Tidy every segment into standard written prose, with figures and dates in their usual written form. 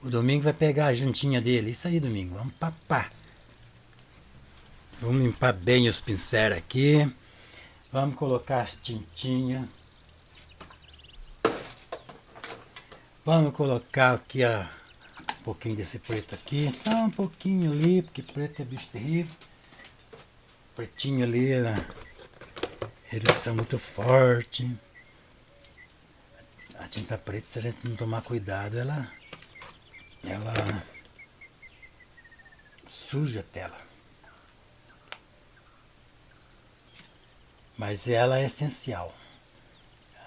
O Domingo vai pegar a jantinha dele. Isso aí, Domingo. Vamos papar. Vamos limpar bem os pincéis aqui. Vamos colocar as tintinhas. Vamos colocar aqui um pouquinho desse preto aqui. Só um pouquinho ali, porque preto é bicho terrível. Pretinho ali, né? Eles são muito fortes. A tinta preta, se a gente não tomar cuidado, ela suja a tela. Mas ela é essencial.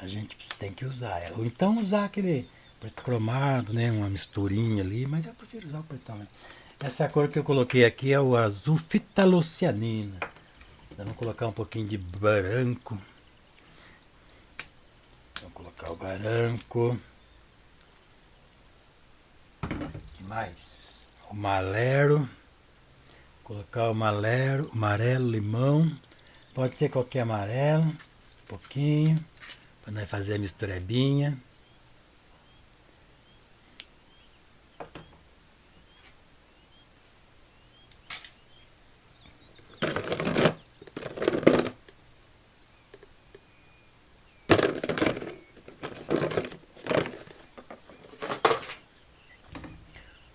A gente tem que usar ela. Ou então usar aquele preto cromado, né? Uma misturinha ali, mas eu prefiro usar o pretão, né? Essa cor que eu coloquei aqui é o azul fitalocianina. Vamos colocar um pouquinho de branco. Vamos colocar o branco. O que mais? O malero. Colocar o malero, amarelo, limão. Pode ser qualquer amarelo. Um pouquinho. Para nós fazer a misturebinha.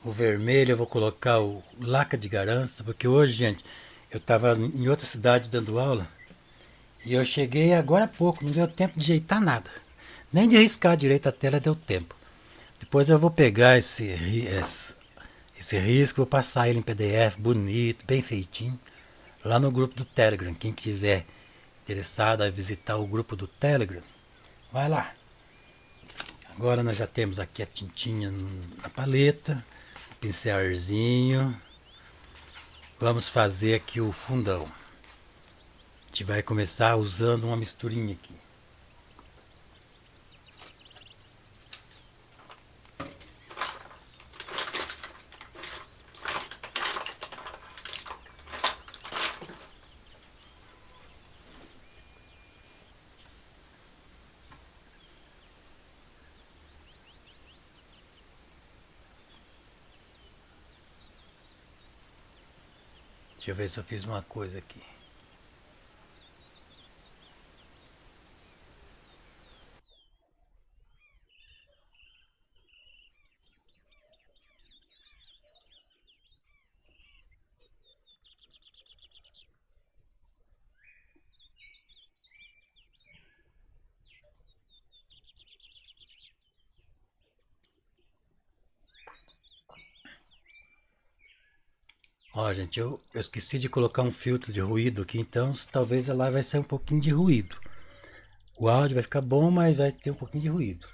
O vermelho eu vou colocar o laca de garança, porque hoje, gente, eu estava em outra cidade dando aula e eu cheguei agora há pouco, não deu tempo de ajeitar nada. Nem de riscar direito a tela deu tempo. Depois eu vou pegar esse risco, vou passar ele em PDF bonito, bem feitinho, lá no grupo do Telegram. Quem tiver interessado a visitar o grupo do Telegram, vai lá. Agora nós já temos aqui a tintinha na paleta, o pincelzinho. Vamos fazer aqui o fundão. A gente vai começar usando uma misturinha aqui. Deixa eu ver se eu fiz uma coisa aqui. Ó, gente, eu esqueci de colocar um filtro de ruído aqui, então talvez lá vai ser um pouquinho de ruído. O áudio vai ficar bom, mas vai ter um pouquinho de ruído.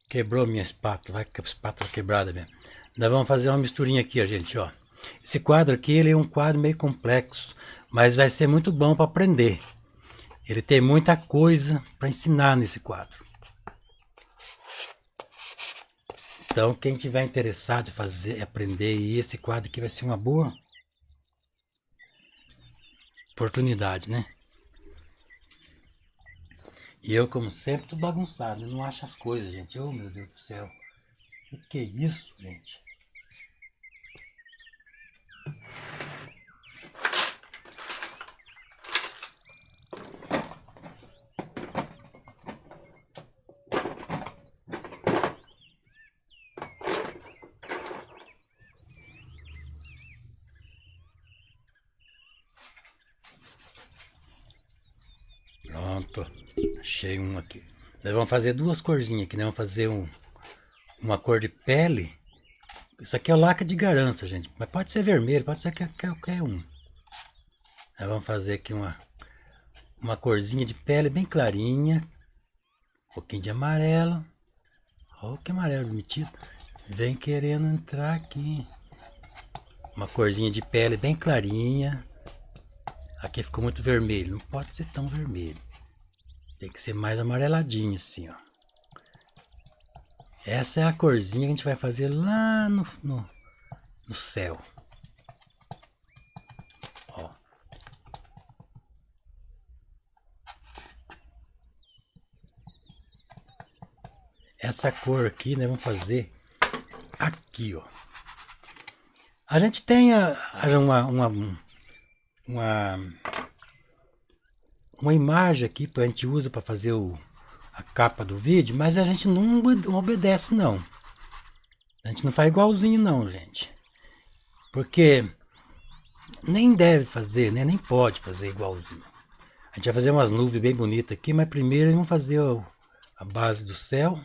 Quebrou minha espátula, vai com a espátula quebrada mesmo. Nós vamos fazer uma misturinha aqui, ó, gente, ó. Esse quadro aqui, ele é um quadro meio complexo, mas vai ser muito bom para aprender. Ele tem muita coisa para ensinar nesse quadro. Então, quem tiver interessado em fazer, aprender, e esse quadro aqui vai ser uma boa oportunidade, né? E eu, como sempre, tô bagunçado, eu não acho as coisas, gente. Oh, meu Deus do céu. O que é isso, gente? Pronto, achei um aqui. Nós vamos fazer duas corzinhas aqui, né? Vamos fazer uma cor de pele. Isso aqui é o laca de garança, gente. Mas pode ser vermelho, pode ser qualquer um. Nós vamos fazer aqui uma corzinha de pele bem clarinha. Um pouquinho de amarelo. Olha que amarelo metido. Vem querendo entrar aqui. Uma corzinha de pele bem clarinha. Aqui ficou muito vermelho, não pode ser tão vermelho. Tem que ser mais amareladinho assim, ó. Essa é a corzinha que a gente vai fazer lá no céu. Ó. Essa cor aqui, né, vamos fazer aqui, ó. A gente tem uma imagem aqui que a gente usa para fazer a capa do vídeo, mas a gente não obedece não. A gente não faz igualzinho não, gente. Porque nem deve fazer, né? Nem pode fazer igualzinho. A gente vai fazer umas nuvens bem bonitas aqui, mas primeiro vamos fazer a base do céu.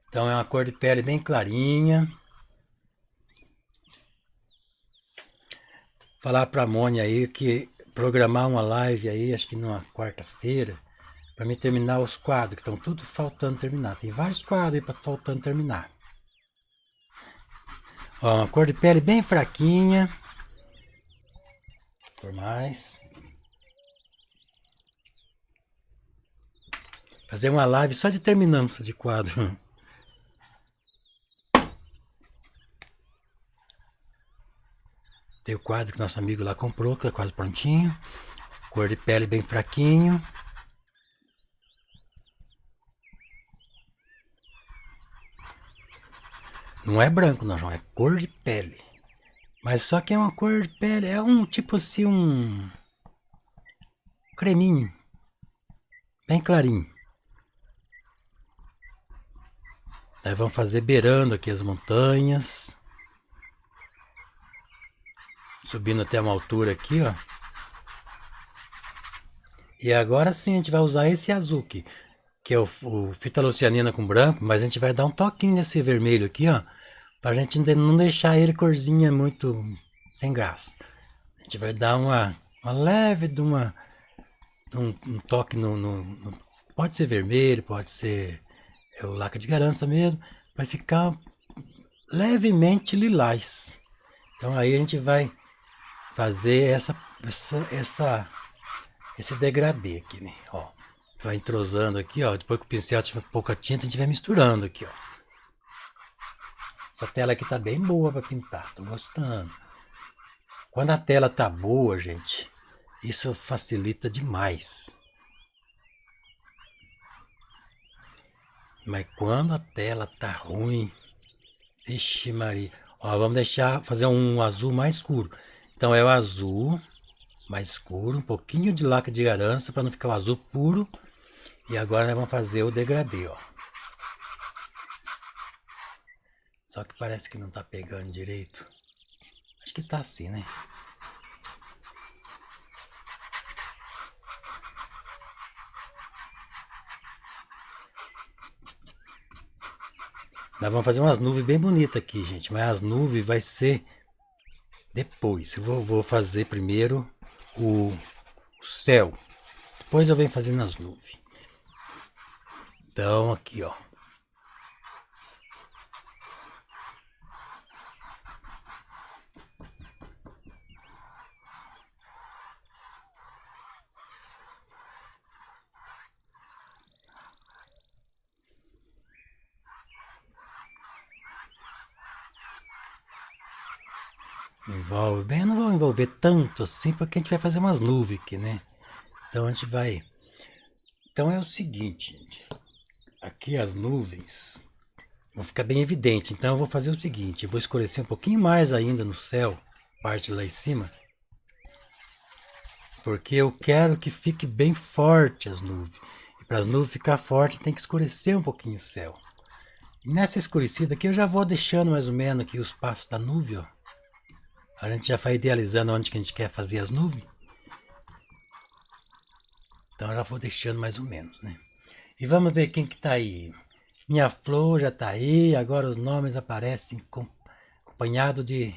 Então é uma cor de pele bem clarinha. Falar pra Mônia aí que programar uma live aí, acho que numa quarta-feira, para me terminar os quadros, que estão tudo faltando terminar. Tem vários quadros aí faltando terminar. Ó, uma cor de pele bem fraquinha. Por mais. Fazer uma live só de terminança de quadro. Tem o quadro que nosso amigo lá comprou, que tá quase prontinho. Cor de pele bem fraquinho. Não é branco não, João, é cor de pele. Mas só que é uma cor de pele, é um tipo assim, um creminho. Bem clarinho. Aí vamos fazer beirando aqui as montanhas. Subindo até uma altura aqui, ó. E agora sim a gente vai usar esse azul aqui, que é o fitolucianina com branco, mas a gente vai dar um toquinho nesse vermelho aqui, ó, pra gente não deixar ele corzinha muito sem graça. A gente vai dar uma leve de um toque pode ser vermelho, pode ser o laca de garança mesmo, vai ficar levemente lilás. Então aí a gente vai fazer esse degradê aqui, né? Ó, vai entrosando aqui, ó. Depois que o pincel tiver pouca tinta, a gente vai misturando aqui, ó. Essa tela aqui tá bem boa para pintar, tô gostando. Quando a tela tá boa, gente, isso facilita demais. Mas quando a tela tá ruim, vixe Maria. Ó, vamos fazer um azul mais escuro. Então é o azul mais escuro, um pouquinho de laca de garança para não ficar o azul puro. E agora nós vamos fazer o degradê, ó. Só que parece que não tá pegando direito. Acho que tá assim, né? Nós vamos fazer umas nuvens bem bonitas aqui, gente. Mas as nuvens vai ser depois. Eu vou fazer primeiro o céu. Depois eu venho fazendo as nuvens. Então aqui, ó. Envolve bem, eu não vou envolver tanto assim, porque a gente vai fazer umas nuvens aqui, né? Então a gente vai. Então é o seguinte, gente. Aqui as nuvens vão ficar bem evidente. Então eu vou fazer o seguinte, eu vou escurecer um pouquinho mais ainda no céu, parte lá em cima, porque eu quero que fique bem forte as nuvens. E para as nuvens ficar forte tem que escurecer um pouquinho o céu. E nessa escurecida aqui eu já vou deixando mais ou menos aqui os passos da nuvem, ó. A gente já vai idealizando onde que a gente quer fazer as nuvens. Então eu já vou deixando mais ou menos, né? E vamos ver quem que tá aí. Minha flor já tá aí, agora os nomes aparecem acompanhado de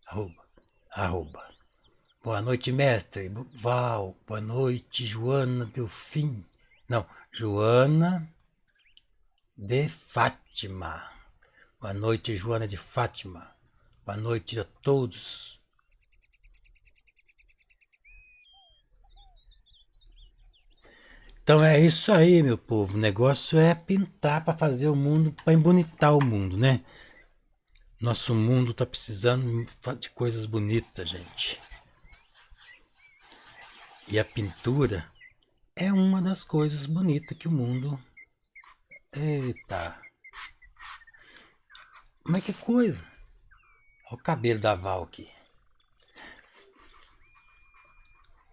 arroba. Boa noite, mestre. Val. Boa noite, Joana Delfim. Não, Joana de Fátima. Boa noite, Joana de Fátima. Boa noite a todos. Então é isso aí, meu povo. O negócio é pintar para fazer o mundo, para embonitar o mundo, né? Nosso mundo tá precisando de coisas bonitas, gente. E a pintura é uma das coisas bonitas que o mundo... Eita! Mas que coisa! Olha o cabelo da Val aqui.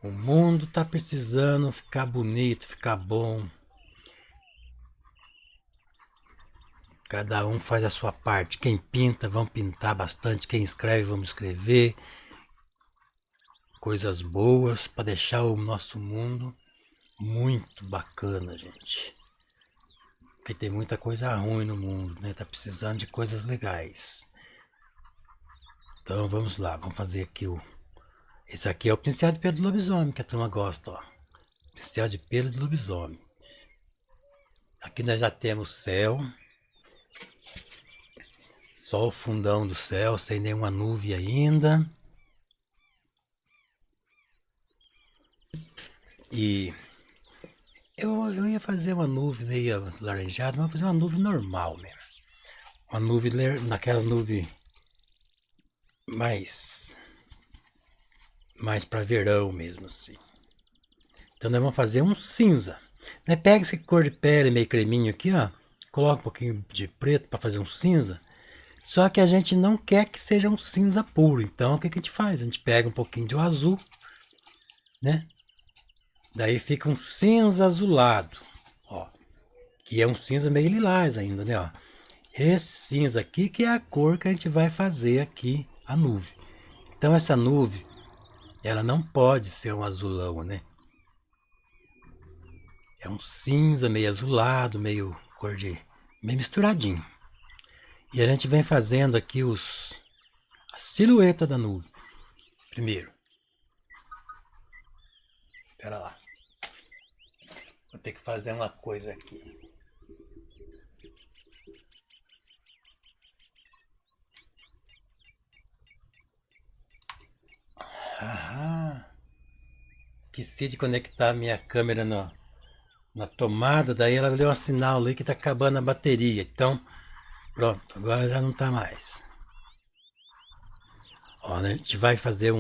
O mundo tá precisando ficar bonito, ficar bom. Cada um faz a sua parte. Quem pinta, vamos pintar bastante. Quem escreve, vamos escrever. Coisas boas para deixar o nosso mundo muito bacana, gente. Porque tem muita coisa ruim no mundo, né? Tá precisando de coisas legais. Então vamos lá, vamos fazer aqui o... Esse aqui é o pincel de pelo de lobisomem, que a turma gosta, ó. Pincel de pelo de lobisomem. Aqui nós já temos céu. Só o fundão do céu, sem nenhuma nuvem ainda. E eu ia fazer uma nuvem meio laranjada, mas vou fazer uma nuvem normal mesmo. Uma nuvem, naquela nuvem mais para verão mesmo assim. Então nós vamos fazer um cinza. Né? Pega esse cor de pele meio creminho aqui, ó. Coloca um pouquinho de preto para fazer um cinza. Só que a gente não quer que seja um cinza puro. Então o que a gente faz? A gente pega um pouquinho de um azul, né? Daí fica um cinza azulado, ó. Que é um cinza meio lilás ainda, né? Ó. Esse cinza aqui que é a cor que a gente vai fazer aqui a nuvem. Então essa nuvem, ela não pode ser um azulão, né? É um cinza meio azulado, meio cor de... meio misturadinho. E a gente vem fazendo aqui a silhueta da nuvem. Primeiro. Espera lá. Vou ter que fazer uma coisa aqui. Ah, esqueci de conectar a minha câmera na tomada, daí ela deu um sinal ali que tá acabando a bateria. Então, pronto, agora já não tá mais. Ó, né, a gente vai fazer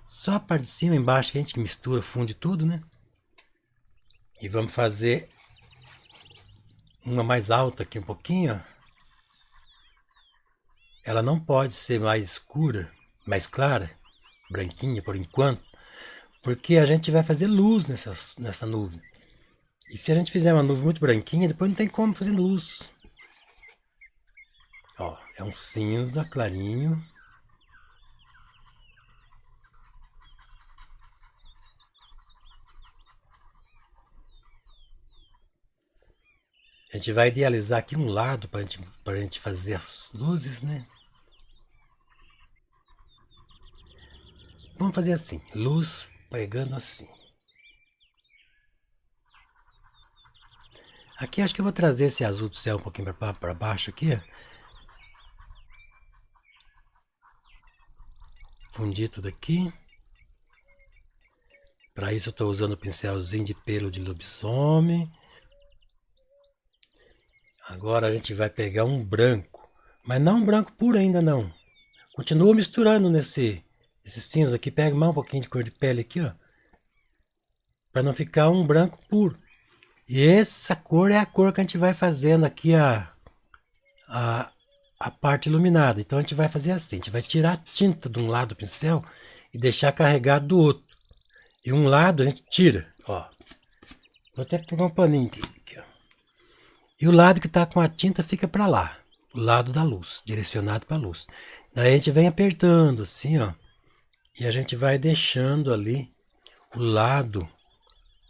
só a parte de cima e embaixo que a gente mistura, funde tudo, né? E vamos fazer uma mais alta aqui um pouquinho, ó. Ela não pode ser mais escura, mais clara, branquinha por enquanto, porque a gente vai fazer luz nessa nuvem. E se a gente fizer uma nuvem muito branquinha, depois não tem como fazer luz. Ó, é um cinza clarinho. A gente vai idealizar aqui um lado pra gente fazer as luzes, né? Vamos fazer assim, luz pegando assim. Aqui acho que eu vou trazer esse azul do céu um pouquinho para baixo aqui. Fundir tudo aqui. Para isso eu estou usando o pincelzinho de pelo de lobisomem. Agora a gente vai pegar um branco. Mas não um branco puro ainda não. Continua misturando esse cinza aqui. Pega mais um pouquinho de cor de pele aqui, ó. Para não ficar um branco puro. E essa cor é a cor que a gente vai fazendo aqui a parte iluminada. Então a gente vai fazer assim, a gente vai tirar a tinta de um lado do pincel e deixar carregado do outro. E um lado a gente tira, ó. Vou até pegar um paninho aqui, ó. E o lado que está com a tinta fica para lá, o lado da luz, direcionado para a luz. Daí a gente vem apertando assim, ó. E a gente vai deixando ali o lado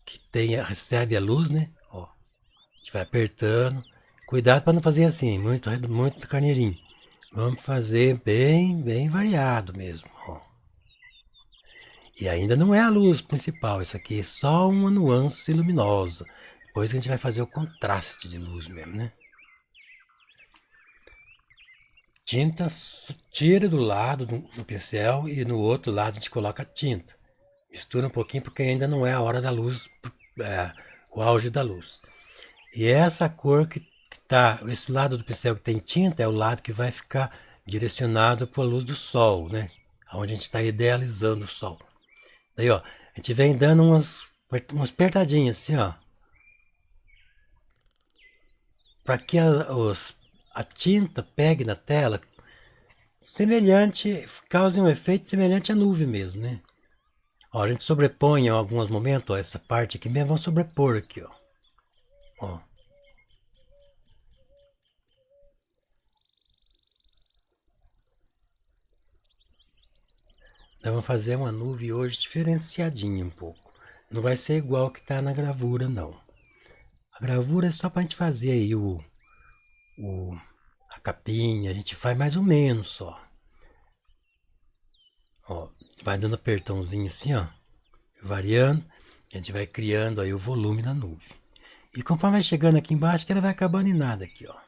que recebe a luz, né? Ó, a gente vai apertando. Cuidado para não fazer assim, muito carneirinho. Vamos fazer bem variado mesmo, ó. E ainda não é a luz principal, isso aqui é só uma nuance luminosa. Depois que a gente vai fazer o contraste de luz mesmo, né? tinta, tira do lado do pincel e no outro lado a gente coloca a tinta. Mistura um pouquinho porque ainda não é a hora da luz, é, o auge da luz. E essa cor que tá, esse lado do pincel que tem tinta é o lado que vai ficar direcionado para a luz do sol, né? Onde a gente está idealizando o sol. Daí, ó, a gente vem dando umas apertadinhas assim, ó, para que a tinta pegue na tela, semelhante, cause um efeito semelhante à nuvem mesmo, né? Ó, a gente sobrepõe em alguns momentos, ó, essa parte aqui mesmo, vamos sobrepor aqui, ó. Ó. Então vamos fazer uma nuvem hoje diferenciadinha um pouco. Não vai ser igual que tá na gravura, não. A gravura é só pra gente fazer aí a capinha, a gente faz mais ou menos só. Ó, vai dando apertãozinho assim, ó, variando, a gente vai criando aí o volume da nuvem. E conforme vai chegando aqui embaixo, que ela vai acabando em nada aqui, ó.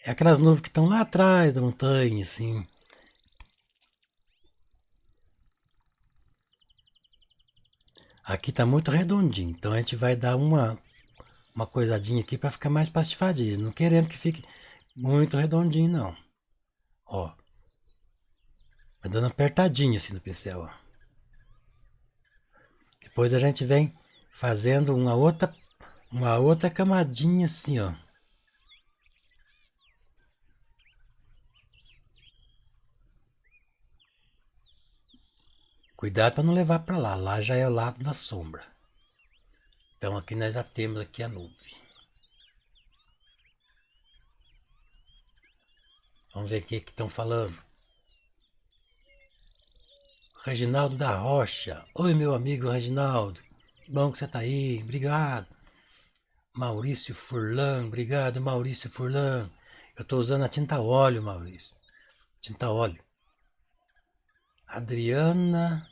É aquelas nuvens que estão lá atrás da montanha, assim. Aqui tá muito redondinho, então a gente vai dar uma coisadinha aqui para ficar mais pastifadinho, não querendo que fique muito redondinho não. Ó, vai dando apertadinho assim no pincel, ó. Depois a gente vem fazendo uma outra camadinha assim, ó. Cuidado para não levar para lá, lá já é o lado da sombra. Então aqui nós já temos aqui a nuvem. Vamos ver o que estão falando. Reginaldo da Rocha. Oi, meu amigo Reginaldo. Que bom que você tá aí. Obrigado. Maurício Furlan. Obrigado, Maurício Furlan. Eu tô usando a tinta óleo, Maurício. Tinta óleo. Adriana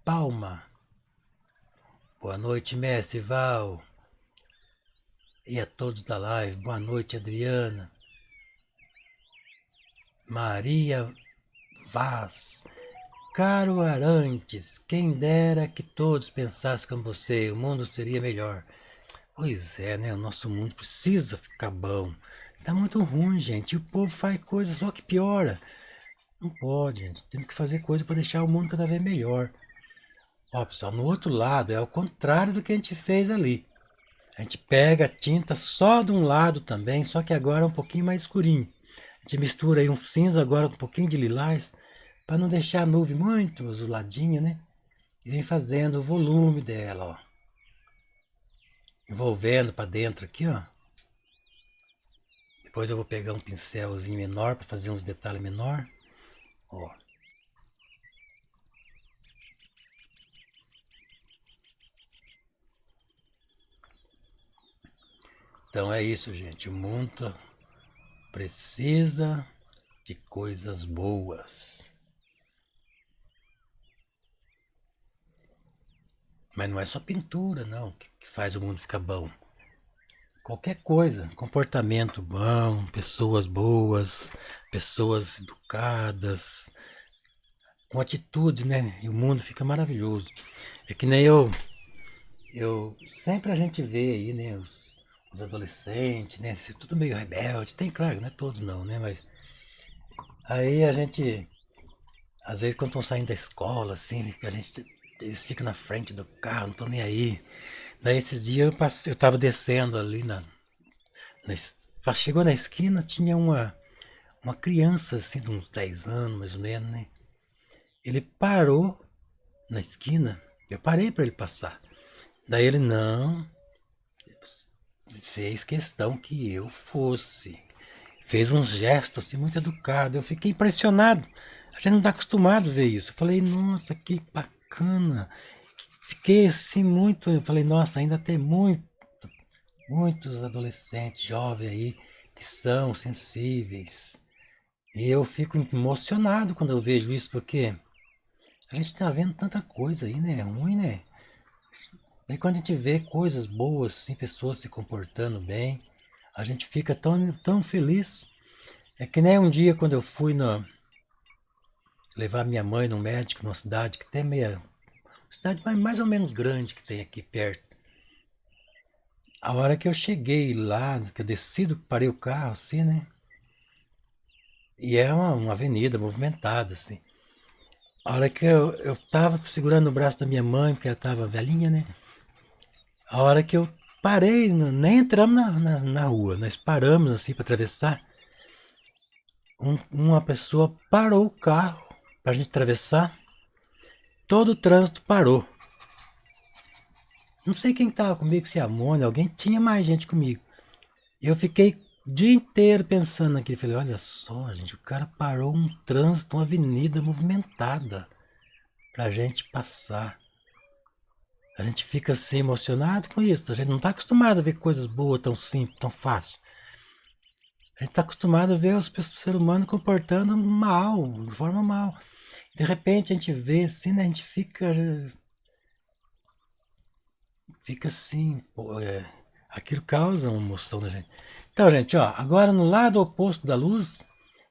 Palma. Boa noite, mestre Val. E a todos da live. Boa noite, Adriana. Maria Vaz. Caro Arantes, quem dera que todos pensassem como você, o mundo seria melhor. Pois é, né? O nosso mundo precisa ficar bom. Tá muito ruim, gente. E o povo faz coisa só que piora. Não pode, gente. Temos que fazer coisa para deixar o mundo cada vez melhor. Ó, pessoal, no outro lado é o contrário do que a gente fez ali. A gente pega a tinta só de um lado também, só que agora é um pouquinho mais escurinho. A gente mistura aí um cinza agora com um pouquinho de lilás, para não deixar a nuvem muito azuladinha, né? E vem fazendo o volume dela, ó. Envolvendo para dentro aqui, ó. Depois eu vou pegar um pincelzinho menor para fazer uns detalhes menor, ó. Então é isso, gente. O mundo precisa de coisas boas. Mas não é só pintura, não, que faz o mundo ficar bom. Qualquer coisa, comportamento bom, pessoas boas, pessoas educadas, com atitude, né? E o mundo fica maravilhoso. É que nem sempre a gente vê aí, né? Os adolescentes, né? Ser tudo meio rebelde. Tem, claro, não é todos não, né? Mas aí a gente, às vezes quando estão saindo da escola, assim, eles ficam na frente do carro, não estão nem aí. Daí esses dias eu tava descendo ali chegou na esquina, tinha uma criança assim de uns 10 anos, mais ou menos, né? Ele parou na esquina, eu parei para ele passar. Daí ele não, fez questão que eu fosse. Fez um gesto assim muito educado. Eu fiquei impressionado. A gente não está acostumado a ver isso. Eu falei, nossa, que bacana. Fiquei assim muito. Eu falei, nossa, ainda tem muitos adolescentes, jovens aí, que são sensíveis. E eu fico emocionado quando eu vejo isso, porque a gente está vendo tanta coisa aí, né? É ruim, né? Daí quando a gente vê coisas boas, assim, pessoas se comportando bem, a gente fica tão feliz. É que nem um dia quando eu fui levar minha mãe no médico numa cidade que tem meia. Cidade mais ou menos grande que tem aqui perto. A hora que eu cheguei lá, que eu desci, parei o carro assim, né? E é uma avenida movimentada, assim. A hora que eu tava segurando o braço da minha mãe, porque ela tava velhinha, né? A hora que eu parei, nem entramos na rua, nós paramos assim para atravessar. Uma pessoa parou o carro pra gente atravessar. Todo o trânsito parou. Não sei quem tava comigo, se a Mônica, alguém tinha mais gente comigo. Eu fiquei o dia inteiro pensando naquilo. Falei, olha só, gente, o cara parou um trânsito, uma avenida movimentada pra gente passar. A gente fica assim emocionado com isso. A gente não tá acostumado a ver coisas boas tão simples, tão fácil. A gente tá acostumado a ver os seres humanos comportando mal, de forma mal. De repente a gente vê assim, né? A gente fica assim, pô, aquilo causa uma emoção na gente. Então, gente, ó, agora no lado oposto da luz,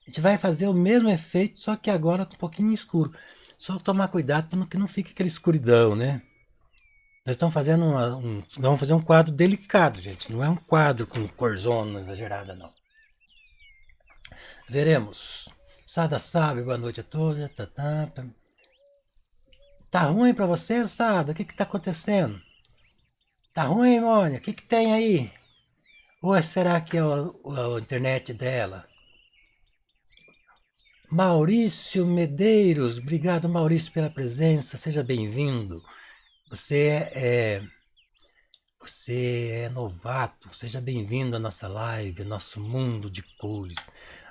a gente vai fazer o mesmo efeito, só que agora um pouquinho escuro. Só tomar cuidado para que não fique aquela escuridão, né? Nós estamos fazendo vamos fazer um quadro delicado, gente. Não é um quadro com corzona exagerada, não. Veremos. Sada sabe, boa noite a todos. Tá ruim para você, Sada? O que tá acontecendo? Tá ruim, Mônica? O que tem aí? Ou será que é a internet dela? Maurício Medeiros, obrigado Maurício pela presença, seja bem-vindo. Você você é novato, seja bem-vindo à nossa live, ao nosso mundo de cores,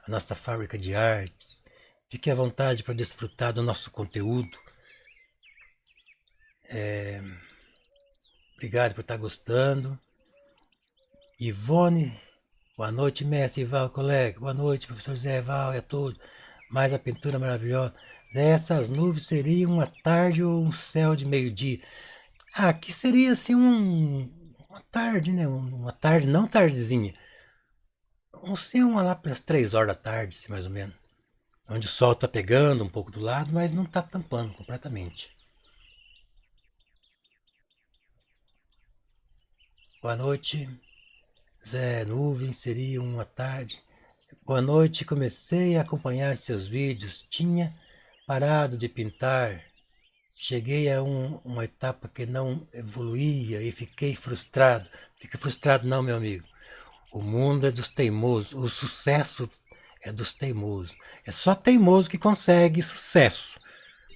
à nossa fábrica de artes. Fique à vontade para desfrutar do nosso conteúdo. Obrigado por estar gostando. Ivone, boa noite, mestre Val, colega. Boa noite, professor Zé Val e a todos. Mais a pintura maravilhosa. Essas nuvens seriam uma tarde ou um céu de meio-dia? Ah, aqui seria assim uma tarde, né? Uma tarde, não tardezinha. Assim, uma lá pelas 3 horas da tarde, assim, mais ou menos. Onde o sol está pegando um pouco do lado, mas não está tampando completamente. Boa noite. Zé, nuvem seria uma tarde. Boa noite, comecei a acompanhar seus vídeos. Tinha parado de pintar. Cheguei a uma etapa que não evoluía e fiquei frustrado. Fica frustrado não, meu amigo. O mundo é dos teimosos. O sucesso é dos teimosos. É só teimoso que consegue sucesso.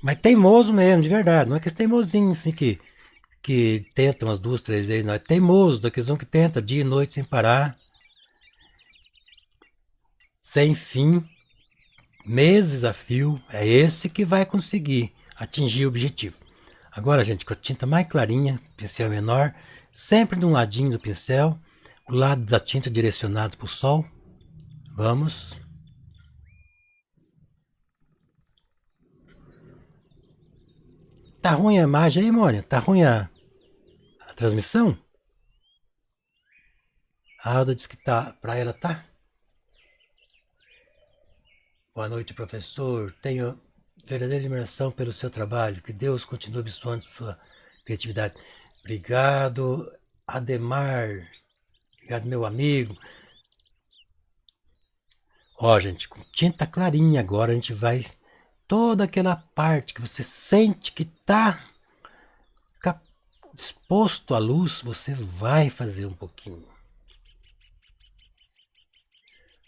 Mas teimoso mesmo, de verdade. Não é aqueles teimosinhos assim que tentam umas 2, 3 vezes. Não, é teimoso, daqueles que tenta dia e noite sem parar. Sem fim, meses a fio. É esse que vai conseguir atingir o objetivo. Agora, gente, com a tinta mais clarinha, pincel menor, sempre de um ladinho do pincel, o lado da tinta direcionado para o sol. Vamos. Tá ruim a imagem aí, Mônica? Tá ruim a transmissão? A Alda disse que tá, para ela tá. Boa noite, professor. Tenho verdadeira admiração pelo seu trabalho. Que Deus continue abençoando sua criatividade. Obrigado, Ademar. Obrigado, meu amigo. Ó, gente, com tinta clarinha agora a gente vai... Toda aquela parte que você sente que tá exposto à luz, você vai fazer um pouquinho.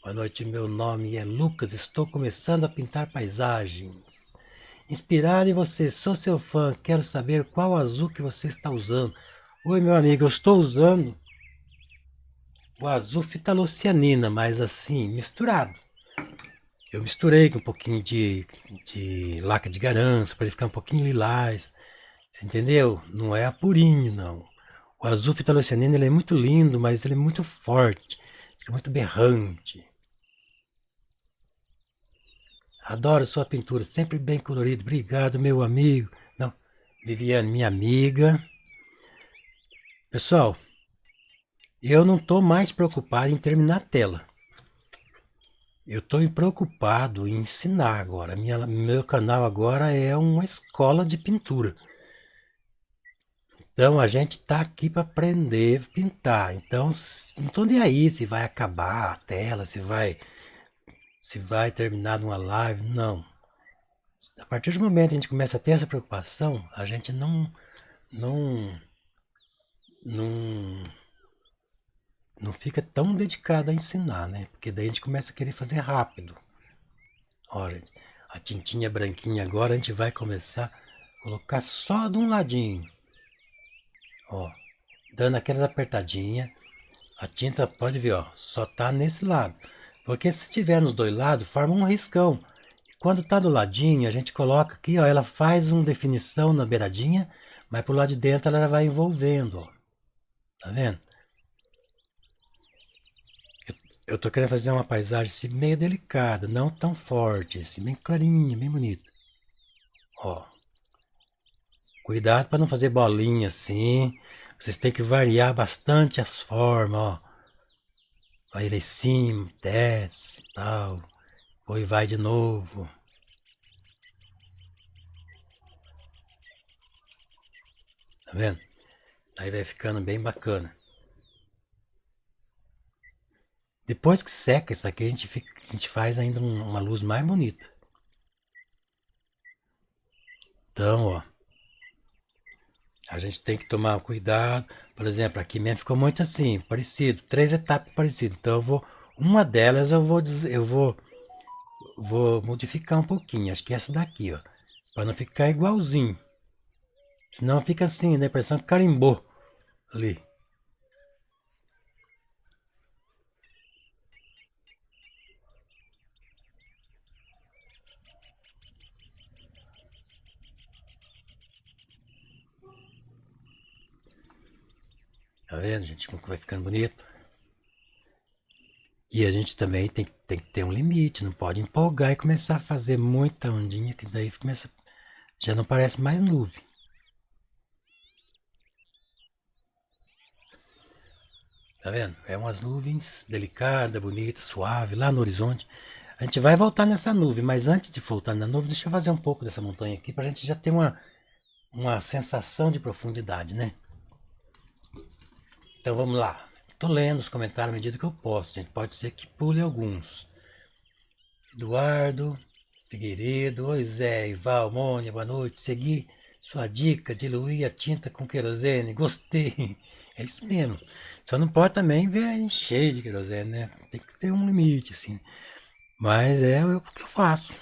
Boa noite, meu nome é Lucas, estou começando a pintar paisagens. Inspirado em você, sou seu fã, quero saber qual azul que você está usando. Oi, meu amigo, eu estou usando o azul fitalocianina, mas assim, misturado. Eu misturei com um pouquinho de laca de garanço, para ele ficar um pouquinho lilás. Você entendeu? Não é apurinho, não. O azul fitalocianina ele é muito lindo, mas ele é muito forte, fica muito berrante. Adoro sua pintura, sempre bem colorida. Obrigado, meu amigo. Não, Viviane, minha amiga. Pessoal, eu não estou mais preocupado em terminar a tela. Eu estou preocupado em ensinar agora. Meu canal agora é uma escola de pintura. Então a gente está aqui para aprender a pintar. Então não estou nem aí se vai acabar a tela, se vai terminar numa live. Não. A partir do momento que a gente começa a ter essa preocupação, a gente não, não, não fica tão dedicado a ensinar, né? Porque daí a gente começa a querer fazer rápido. Olha, a tintinha branquinha agora a gente vai começar a colocar só de um ladinho. Ó, dando aquelas apertadinhas. A tinta, pode ver, ó, só tá nesse lado. Porque se tiver nos dois lados, forma um riscão. E quando tá do ladinho, a gente coloca aqui, ó, ela faz uma definição na beiradinha, mas pro lado de dentro ela vai envolvendo, ó. Tá vendo? Eu tô querendo fazer uma paisagem assim, meio delicada, não tão forte, assim, bem clarinha, bem bonita. Ó, cuidado para não fazer bolinha assim. Vocês têm que variar bastante as formas, ó. Vai lá em cima, desce e tal. Depois vai de novo. Tá vendo? Aí vai ficando bem bacana. Depois que seca isso aqui, a gente faz ainda uma luz mais bonita. Então, ó. A gente tem que tomar cuidado. Por exemplo, aqui mesmo ficou muito assim, parecido. 3 etapas parecidas. Então eu vou. Uma delas eu vou modificar um pouquinho. Acho que é essa daqui, ó. Pra não ficar igualzinho. Senão fica assim, né? Parecendo carimbó ali. Tá vendo, gente? Como que vai ficando bonito. E a gente também tem que ter um limite. Não pode empolgar e começar a fazer muita ondinha, que daí começa. Já não parece mais nuvem. Tá vendo? É umas nuvens delicadas, bonitas, suave, lá no horizonte. A gente vai voltar nessa nuvem, mas antes de voltar na nuvem, deixa eu fazer um pouco dessa montanha aqui pra gente já ter uma sensação de profundidade, né? Então vamos lá. Tô lendo os comentários à medida que eu posso, gente. Pode ser que pule alguns. Eduardo Figueiredo, oi Zé, Ival, Mônia, boa noite. Segui sua dica, diluir a tinta com querosene, gostei. É isso mesmo. Só não pode também ver encher de querosene, né? Tem que ter um limite, assim. Mas é o que eu faço.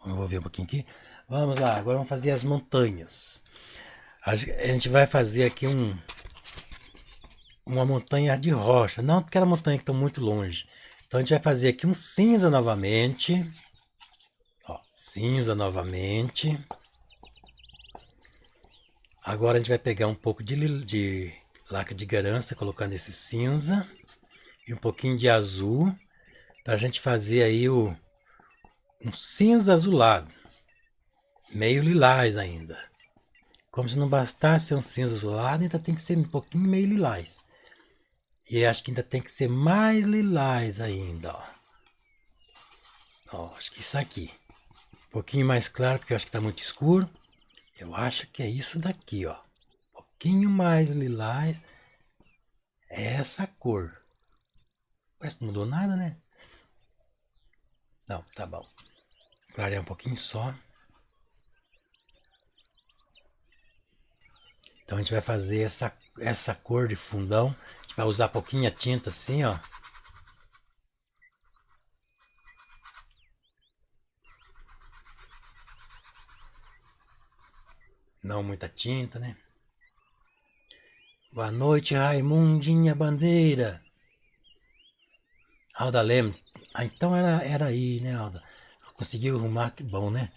Eu vou ver um pouquinho aqui. Vamos lá, agora vamos fazer as montanhas. A gente vai fazer aqui uma montanha de rocha, não aquela montanha que está muito longe. Então a gente vai fazer aqui um cinza novamente. Ó, cinza novamente. Agora a gente vai pegar um pouco de laca de garança, colocando esse cinza e um pouquinho de azul, para a gente fazer aí um cinza azulado, meio lilás ainda. Como se não bastasse ser um cinza azulado, ainda tem que ser um pouquinho meio lilás. E acho que ainda tem que ser mais lilás ainda, ó. Ó, acho que isso aqui. Um pouquinho mais claro, porque eu acho que está muito escuro. Eu acho que é isso daqui, ó. Um pouquinho mais lilás. É essa cor. Parece que não mudou nada, né? Não, tá bom. Clarear um pouquinho só. Então a gente vai fazer essa cor de fundão. A gente vai usar pouquinha tinta assim, ó. Não muita tinta, né? Boa noite, Raimundinha Bandeira. Alda Lemos. Ah, então era aí, né, Alda? Conseguiu arrumar, que bom, né?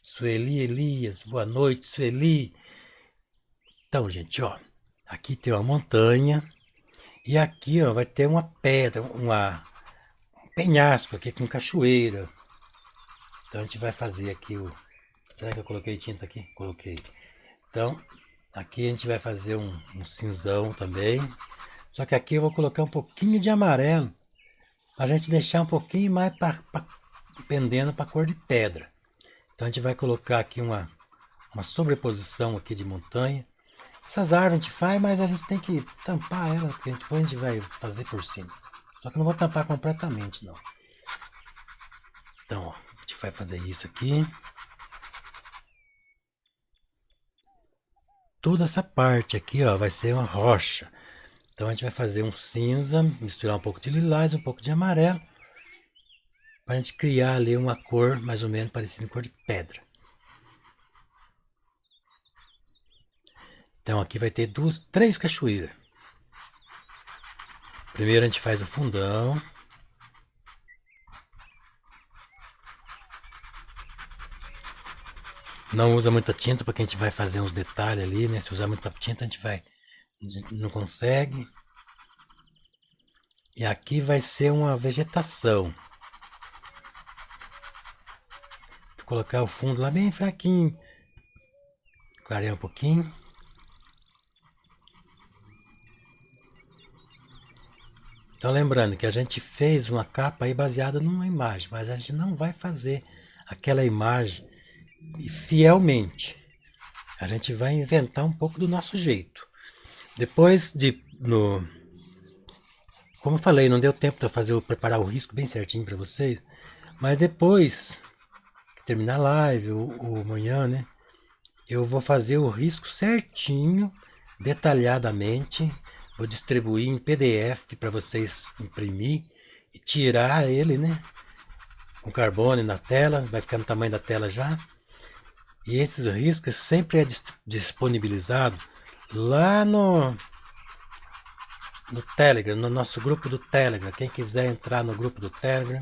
Sueli Elias, boa noite, Sueli. Então, gente, ó. Aqui tem uma montanha. E aqui, ó, vai ter uma pedra, um penhasco aqui com cachoeira. Então a gente vai fazer aqui o. Será que eu coloquei tinta aqui? Coloquei. Então, aqui a gente vai fazer um cinzão também. Só que aqui eu vou colocar um pouquinho de amarelo a gente deixar um pouquinho mais pendendo para a cor de pedra. Então a gente vai colocar aqui uma sobreposição aqui de montanha. Essas árvores a gente faz, mas a gente tem que tampar ela, porque depois a gente vai fazer por cima. Só que eu não vou tampar completamente, não. Então, ó, a gente vai fazer isso aqui. Toda essa parte aqui, ó, vai ser uma rocha. Então a gente vai fazer um cinza, misturar um pouco de lilás, um pouco de amarelo, para a gente criar ali uma cor mais ou menos parecida com cor de pedra. Então aqui vai ter três cachoeiras. Primeiro a gente faz o fundão. Não usa muita tinta porque a gente vai fazer uns detalhes ali, né? Se usar muita tinta a gente não consegue. E aqui vai ser uma vegetação. Vou colocar o fundo lá bem fraquinho. Clarear um pouquinho. Então lembrando que a gente fez uma capa aí baseada numa imagem, mas a gente não vai fazer aquela imagem fielmente. A gente vai inventar um pouco do nosso jeito. Depois como eu falei, não deu tempo de eu preparar o risco bem certinho para vocês, mas depois que terminar a live ou amanhã, né, eu vou fazer o risco certinho, detalhadamente. Vou distribuir em PDF para vocês imprimir e tirar ele, né? Com carbono na tela, vai ficar no tamanho da tela já. E esses riscos sempre é disponibilizado lá no Telegram, no nosso grupo do Telegram. Quem quiser entrar no grupo do Telegram,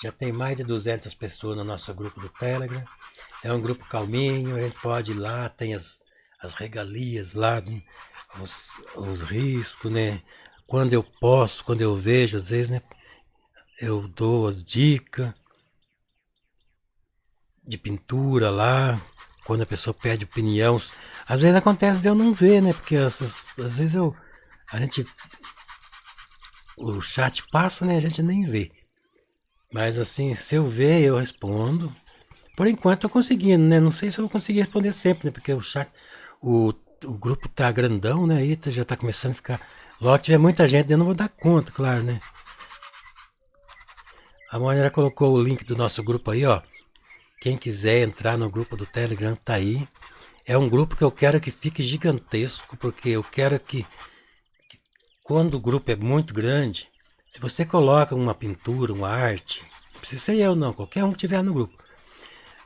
já tem mais de 200 pessoas no nosso grupo do Telegram. É um grupo calminho, a gente pode ir lá, tem as regalias lá, os riscos, né? Quando eu posso, quando eu vejo, às vezes, né? Eu dou as dicas de pintura lá, quando a pessoa pede opinião. Às vezes acontece de eu não ver, né? Porque às vezes o chat passa, né? A gente nem vê. Mas assim, se eu ver, eu respondo. Por enquanto eu tô conseguindo, né? Não sei se eu vou conseguir responder sempre, né? Porque o chat, o grupo tá grandão, né? Aí já tá começando a ficar. Logo que tiver muita gente, eu não vou dar conta, claro, né? A Mônica colocou o link do nosso grupo aí, ó. Quem quiser entrar no grupo do Telegram tá aí. É um grupo que eu quero que fique gigantesco, porque eu quero que quando o grupo é muito grande, se você coloca uma pintura, uma arte, não precisa ser eu não, qualquer um que tiver no grupo,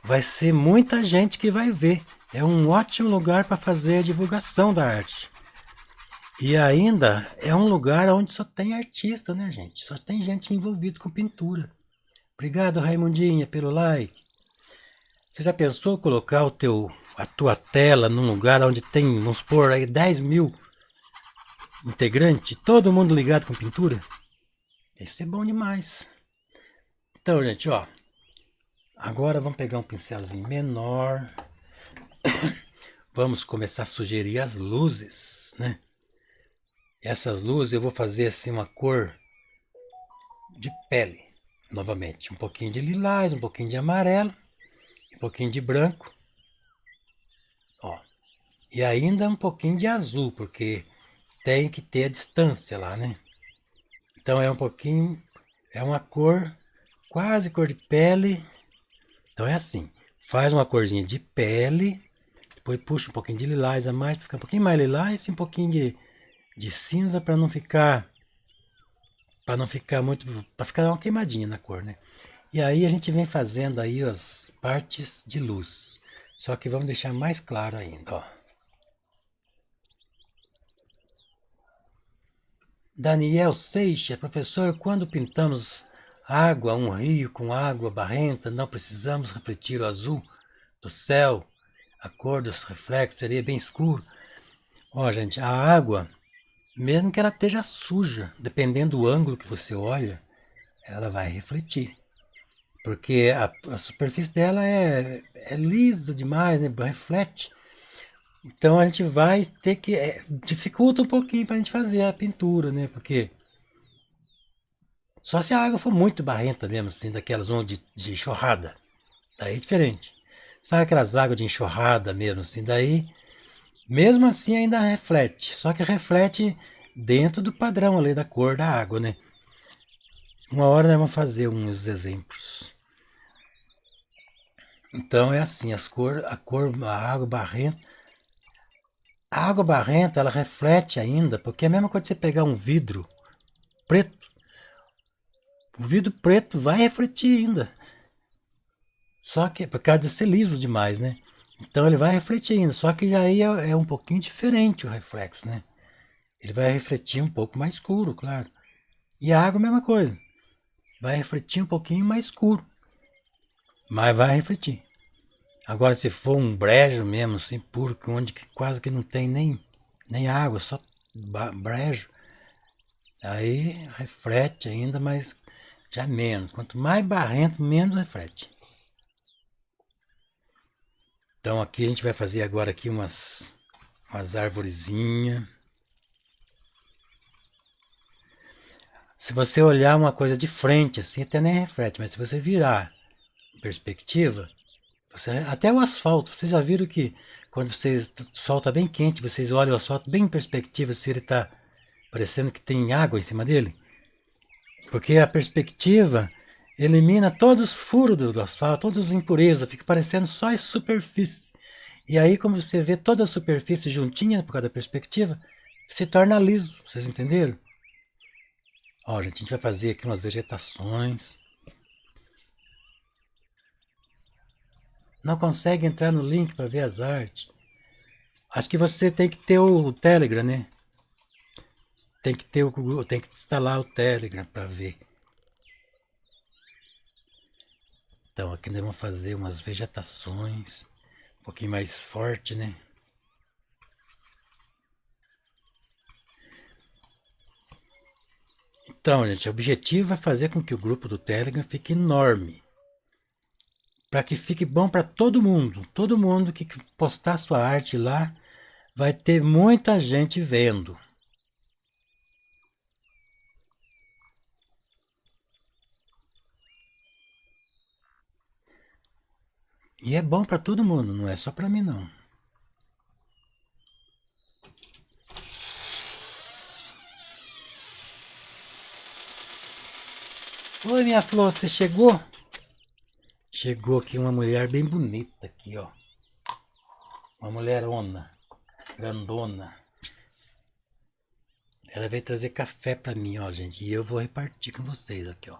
vai ser muita gente que vai ver. É um ótimo lugar para fazer a divulgação da arte. E ainda é um lugar onde só tem artista, né, gente? Só tem gente envolvida com pintura. Obrigado, Raimundinha, pelo like. Você já pensou colocar a tua tela num lugar onde tem, vamos supor, aí 10 mil integrantes, todo mundo ligado com pintura? Isso é bom demais. Então, gente, ó. Agora vamos pegar um pincelzinho menor. Vamos começar a sugerir as luzes, né? Essas luzes eu vou fazer assim uma cor de pele, novamente. Um pouquinho de lilás, um pouquinho de amarelo, um pouquinho de branco. Ó. E ainda um pouquinho de azul, porque tem que ter a distância lá, né? Então é um pouquinho, é uma cor, quase cor de pele. Então é assim, faz uma corzinha de pele, depois puxa um pouquinho de lilás a mais, fica um pouquinho mais lilás e um pouquinho de cinza para não ficar muito, para ficar uma queimadinha na cor, né? E aí a gente vem fazendo aí as partes de luz. Só que vamos deixar mais claro ainda, ó. Daniel Seixas, professor, quando pintamos água, um rio com água barrenta, não precisamos refletir o azul do céu, a cor dos reflexos seria bem escuro. Ó, gente, a água, mesmo que ela esteja suja, dependendo do ângulo que você olha, ela vai refletir. Porque a superfície dela é lisa demais, né? Reflete. Então a gente vai ter que. Dificulta um pouquinho para a gente fazer a pintura, né? Porque Só se a água for muito barrenta mesmo, assim, daquelas ondas de enxurrada. Daí é diferente. Sabe aquelas águas de enxurrada mesmo, assim, daí, mesmo assim ainda reflete. Só que reflete dentro do padrão ali da cor da água, né? Uma hora nós vamos fazer uns exemplos. Então é assim, a água barrenta. A água barrenta, ela reflete ainda, porque é a mesma coisa que você pegar um vidro preto. O vidro preto vai refletir ainda. Só que por causa de ser liso demais, né? Então ele vai refletir ainda, só que já aí é um pouquinho diferente o reflexo, né? Ele vai refletir um pouco mais escuro, claro. E a água a mesma coisa. Vai refletir um pouquinho mais escuro. Mas vai refletir. Agora se for um brejo mesmo, assim, puro, onde quase que não tem nem água, só brejo, aí reflete ainda, mas já menos. Quanto mais barrento, menos reflete. Então aqui a gente vai fazer agora aqui umas arvorezinhas. Se você olhar uma coisa de frente, assim, até nem reflete, mas se você virar em perspectiva, até o asfalto, vocês já viram que quando vocês, o sol está bem quente, vocês olham o asfalto bem em perspectiva, se ele está parecendo que tem água em cima dele? Porque a perspectiva elimina todos os furos do asfalto, todas as impurezas, fica parecendo só a superfície. E aí, como você vê toda a superfície juntinha por causa da perspectiva, se torna liso, vocês entenderam? Ó, gente, a gente vai fazer aqui umas vegetações. Não consegue entrar no link para ver as artes. Acho que você tem que ter o Telegram, né? Tem que ter tem que instalar o Telegram para ver. Então aqui nós vamos fazer umas vegetações, um pouquinho mais forte, né? Então, gente, o objetivo é fazer com que o grupo do Telegram fique enorme. Para que fique bom para todo mundo. Todo mundo que postar sua arte lá vai ter muita gente vendo. E é bom para todo mundo, não é só para mim não. Oi, minha flor, você chegou? Chegou aqui uma mulher bem bonita aqui, ó. Uma mulherona, grandona. Ela veio trazer café pra mim, ó, gente. E eu vou repartir com vocês aqui, ó.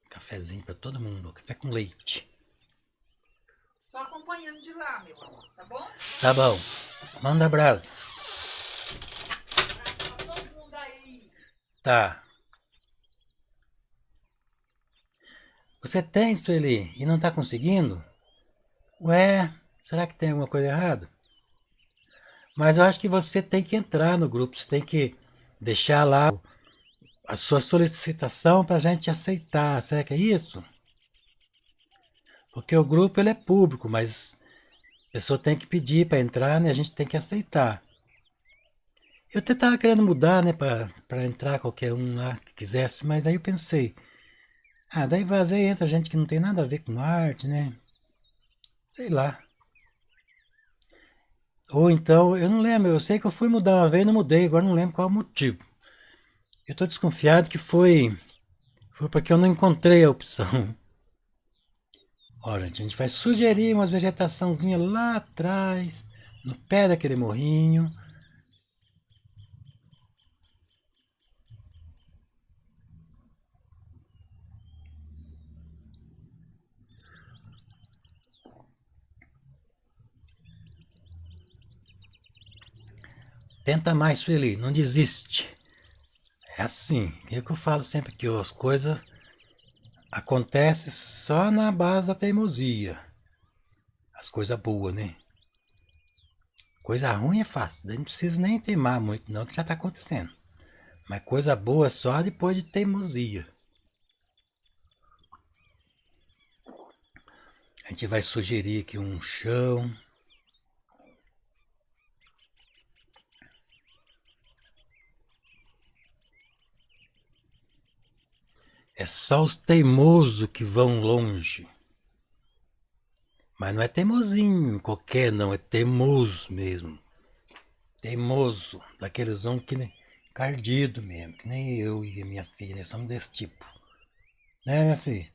Cafezinho pra todo mundo, café com leite. Tô acompanhando de lá, meu amor, tá bom? Tá bom. Manda abraço. Abraço pra todo mundo aí. Tá. Você tem, Sueli, e não tá conseguindo? Ué, será que tem alguma coisa errada? Mas eu acho que você tem que entrar no grupo, você tem que deixar lá a sua solicitação pra gente aceitar. Será que é isso? Porque o grupo ele é público, mas a pessoa tem que pedir para entrar, né? A gente tem que aceitar. Eu até tava querendo mudar, né, para entrar qualquer um lá que quisesse, mas daí eu pensei, daí vazei, entra gente que não tem nada a ver com arte, né? Sei lá. Ou então, eu não lembro, eu sei que eu fui mudar uma vez e não mudei, agora não lembro qual é o motivo. Eu tô desconfiado que foi porque eu não encontrei a opção. Olha, a gente vai sugerir umas vegetaçãozinhas lá atrás, no pé daquele morrinho. Tenta mais, Sueli, não desiste. É assim, é o que eu falo sempre que as coisas acontecem só na base da teimosia. As coisas boas, né? Coisa ruim é fácil, daí não precisa nem teimar muito não, que já tá acontecendo. Mas coisa boa é só depois de teimosia. A gente vai sugerir aqui um chão. É só os teimosos que vão longe. Mas não é teimosinho qualquer, não. É teimoso mesmo. Teimoso. Daqueles homens que nem cardido mesmo. Que nem eu e minha filha. Nós somos desse tipo. Né, minha filha?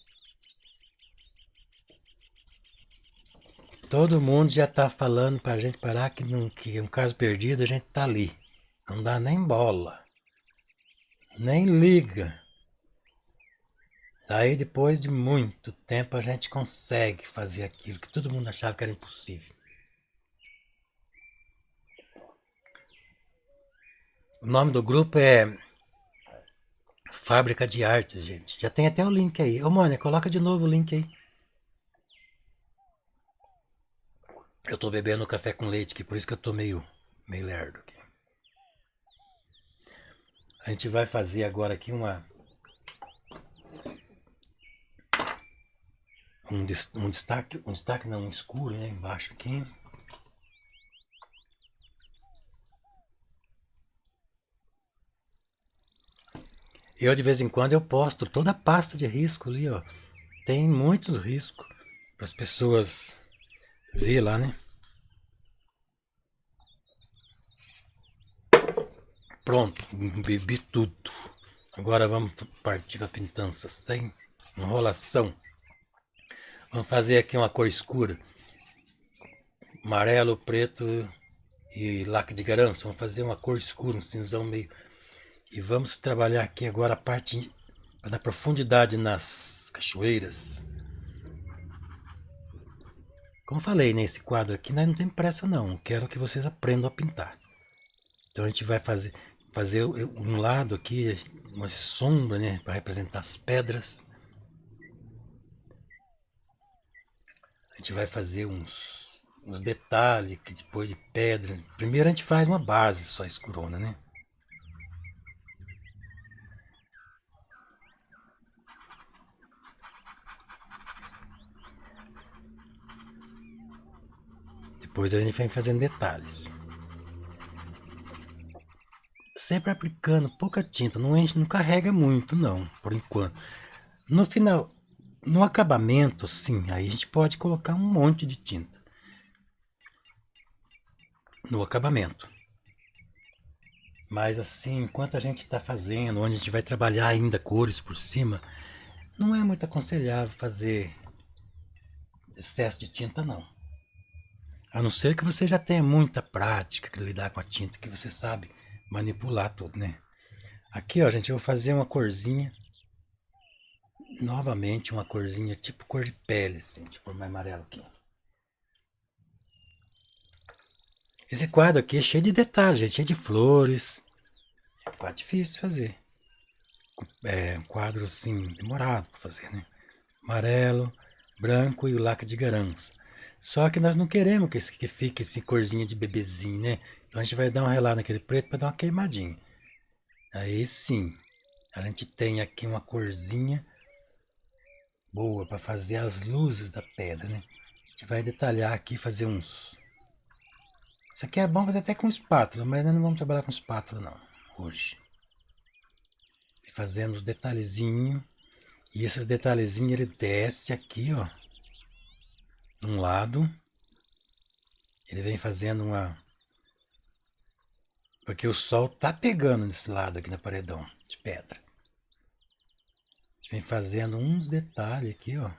Todo mundo já tá falando pra gente parar que é um caso perdido, a gente tá ali. Não dá nem bola. Nem liga. Daí depois de muito tempo a gente consegue fazer aquilo que todo mundo achava que era impossível. O nome do grupo é Fábrica de Artes, gente. Já tem até o link aí. Ô, Mônica, coloca de novo o link aí. Eu tô bebendo café com leite aqui, por isso que eu tô meio lerdo aqui. A gente vai fazer agora aqui um destaque não, um escuro, né, embaixo aqui. Eu de vez em quando eu posto toda a pasta de risco ali, ó. Tem muitos riscos para as pessoas ver lá, né? Pronto, bebi tudo. Agora vamos partir para a pintança sem enrolação. Vamos fazer aqui uma cor escura. Amarelo, preto e lacre de garanço. Vamos fazer uma cor escura, um cinzão meio. E vamos trabalhar aqui agora a parte para dar profundidade nas cachoeiras. Como falei nesse quadro aqui, nós não temos pressa não. Quero que vocês aprendam a pintar. Então a gente vai fazer um lado aqui, uma sombra, né, para representar as pedras. A gente vai fazer uns detalhes que depois de pedra. Primeiro a gente faz uma base só escurona, né? Depois a gente vai fazendo detalhes. Sempre aplicando pouca tinta, não enche, não carrega muito não, por enquanto. No final, no acabamento, sim, aí a gente pode colocar um monte de tinta. No acabamento. Mas assim, enquanto a gente está fazendo, onde a gente vai trabalhar ainda cores por cima, não é muito aconselhável fazer excesso de tinta não. A não ser que você já tenha muita prática de lidar com a tinta, que você sabe manipular tudo, né? Aqui, ó, gente, eu vou fazer uma corzinha. Novamente, uma corzinha tipo cor de pele, assim, tipo mais amarelo aqui. Esse quadro aqui é cheio de detalhes, gente, cheio de flores. É difícil fazer. É um quadro assim, demorado para fazer, né? Amarelo, branco e o lacre de garança. Só que nós não queremos que fique esse corzinha de bebezinho, né? Então a gente vai dar um relado naquele preto para dar uma queimadinha. Aí sim, a gente tem aqui uma corzinha boa para fazer as luzes da pedra, né? A gente vai detalhar aqui, fazer uns. Isso aqui é bom fazer até com espátula, mas nós não vamos trabalhar com espátula não, hoje. E fazendo os detalhezinhos. E esses detalhezinhos ele desce aqui, ó. De um lado. Ele vem fazendo uma. Porque o sol tá pegando nesse lado aqui na paredão de pedra. A gente vem fazendo uns detalhes aqui, ó.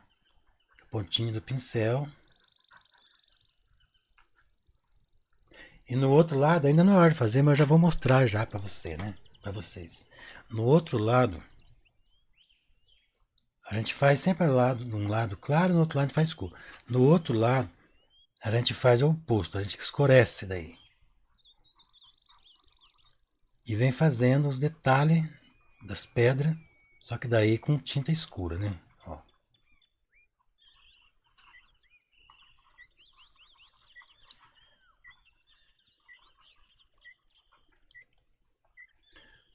Pontinho do pincel. E no outro lado, ainda não é hora de fazer, mas eu já vou mostrar já para você, né? Para vocês. No outro lado, a gente faz sempre de um lado claro, no outro lado a gente faz escuro. No outro lado, a gente faz o oposto, a gente escurece daí. E vem fazendo os detalhes das pedras, só que daí com tinta escura, né? Ó.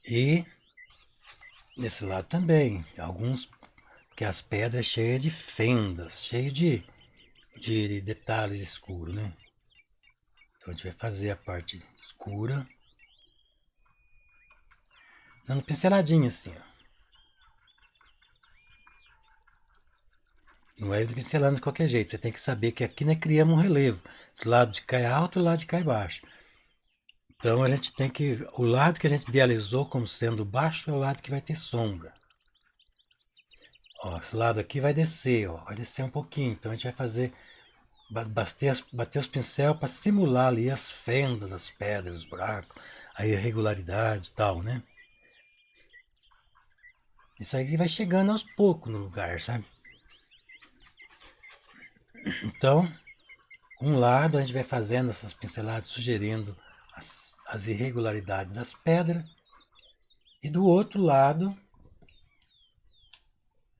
E nesse lado também, alguns que as pedras cheias de fendas, cheias de detalhes escuros, né? Então a gente vai fazer a parte escura, dando pinceladinha assim, ó. Não é pincelando de qualquer jeito. Você tem que saber que aqui nós criamos um relevo. Esse lado de cá é alto e o lado de cá é baixo. Então a gente tem que. O lado que a gente idealizou como sendo baixo é o lado que vai ter sombra. Ó, esse lado aqui vai descer, ó. Vai descer um pouquinho. Então a gente vai fazer. Bater os pincel para simular ali as fendas das pedras, os buracos, a irregularidade e tal, né? Isso aí vai chegando aos poucos no lugar, sabe? Então, um lado a gente vai fazendo essas pinceladas, sugerindo as irregularidades das pedras, e do outro lado,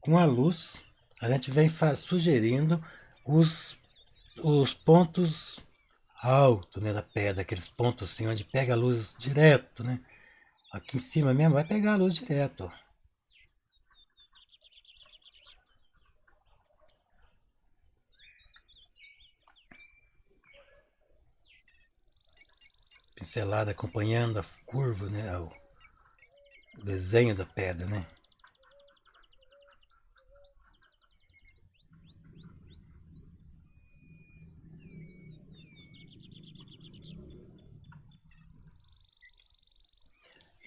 com a luz, a gente vem sugerindo os pontos altos, né, da pedra, aqueles pontos assim onde pega a luz direto, né? Aqui em cima mesmo vai pegar a luz direto, ó. Pincelada acompanhando a curva, né, o desenho da pedra, né?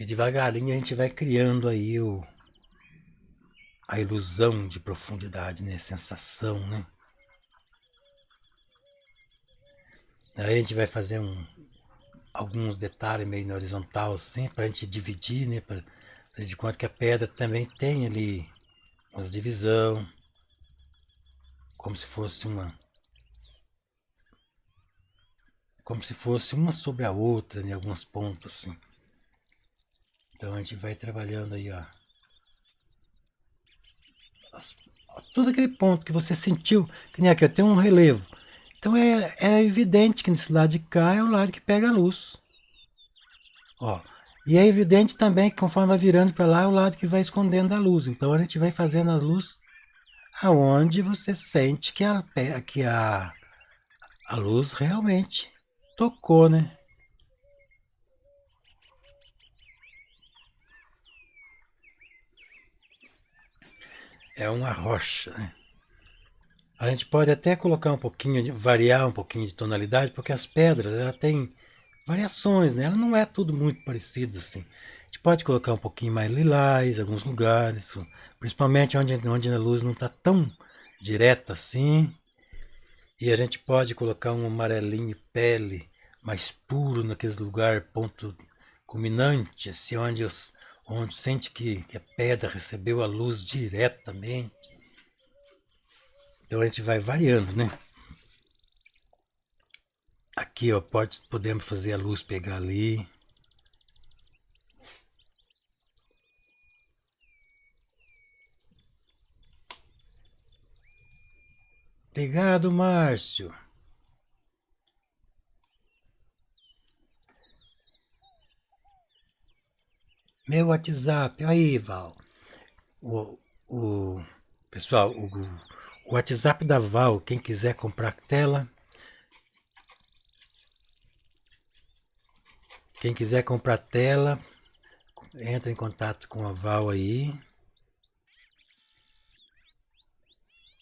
E devagarinho a gente vai criando aí a ilusão de profundidade, né? Sensação, né? Aí a gente vai fazer alguns detalhes meio na horizontal, assim, para a gente dividir, né? Pra de quanto que a pedra também tem ali umas divisão, como se fosse uma sobre a outra, em alguns pontos, assim. Então a gente vai trabalhando aí, ó. Todo aquele ponto que você sentiu, que nem aqui, ó, tem um relevo. Então é evidente que nesse lado de cá é o lado que pega a luz. Ó, e é evidente também que conforme vai virando para lá é o lado que vai escondendo a luz. Então a gente vai fazendo a luz aonde você sente que a luz realmente tocou, né? É uma rocha, né? A gente pode até colocar um pouquinho, variar um pouquinho de tonalidade, porque as pedras, ela tem variações, né? Ela não é tudo muito parecido assim. A gente pode colocar um pouquinho mais lilás em alguns lugares, principalmente onde a luz não está tão direta assim. E a gente pode colocar um amarelinho pele mais puro naqueles lugares, ponto culminante, assim, onde sente que a pedra recebeu a luz diretamente. Então a gente vai variando, né? Aqui, ó, podemos fazer a luz pegar ali. Obrigado, Márcio. Meu WhatsApp, aí, Val. O pessoal, o WhatsApp da Val, quem quiser comprar tela, entra em contato com a Val aí.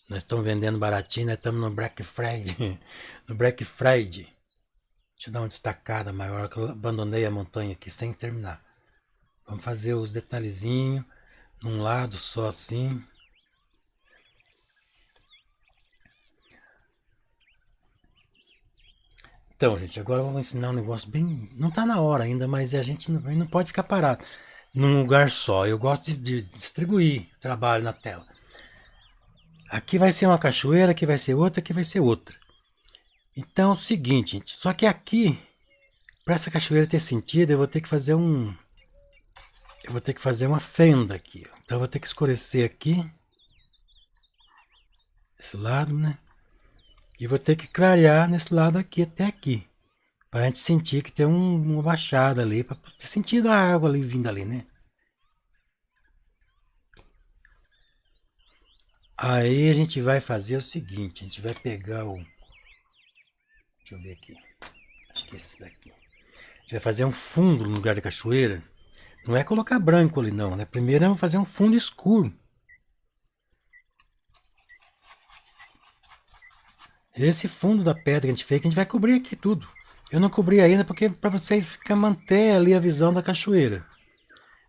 Nós estamos vendendo baratinho, nós estamos no Black Friday. No Black Friday. Deixa eu dar uma destacada maior, que eu abandonei a montanha aqui sem terminar. Vamos fazer os detalhezinhos num lado só assim. Então, gente, agora eu vou ensinar um negócio bem. Não está na hora ainda, mas a gente não pode ficar parado num lugar só. Eu gosto de distribuir trabalho na tela. Aqui vai ser uma cachoeira, aqui vai ser outra, aqui vai ser outra. Então é o seguinte, gente. Só que aqui, para essa cachoeira ter sentido, eu vou ter que fazer uma fenda aqui. Então eu vou ter que escurecer aqui. Esse lado, né? E vou ter que clarear nesse lado aqui até aqui. Para a gente sentir que tem uma baixada ali. Para ter sentido a água ali vindo ali, né? Aí a gente vai fazer o seguinte. A gente vai pegar o... Deixa eu ver aqui. Acho que é esse daqui. A gente vai fazer um fundo no lugar da cachoeira. Não é colocar branco ali não, né? Primeiro vamos fazer um fundo escuro. Esse fundo da pedra que a gente fez, que a gente vai cobrir aqui tudo. Eu não cobri ainda porque para vocês ficar manter ali a visão da cachoeira.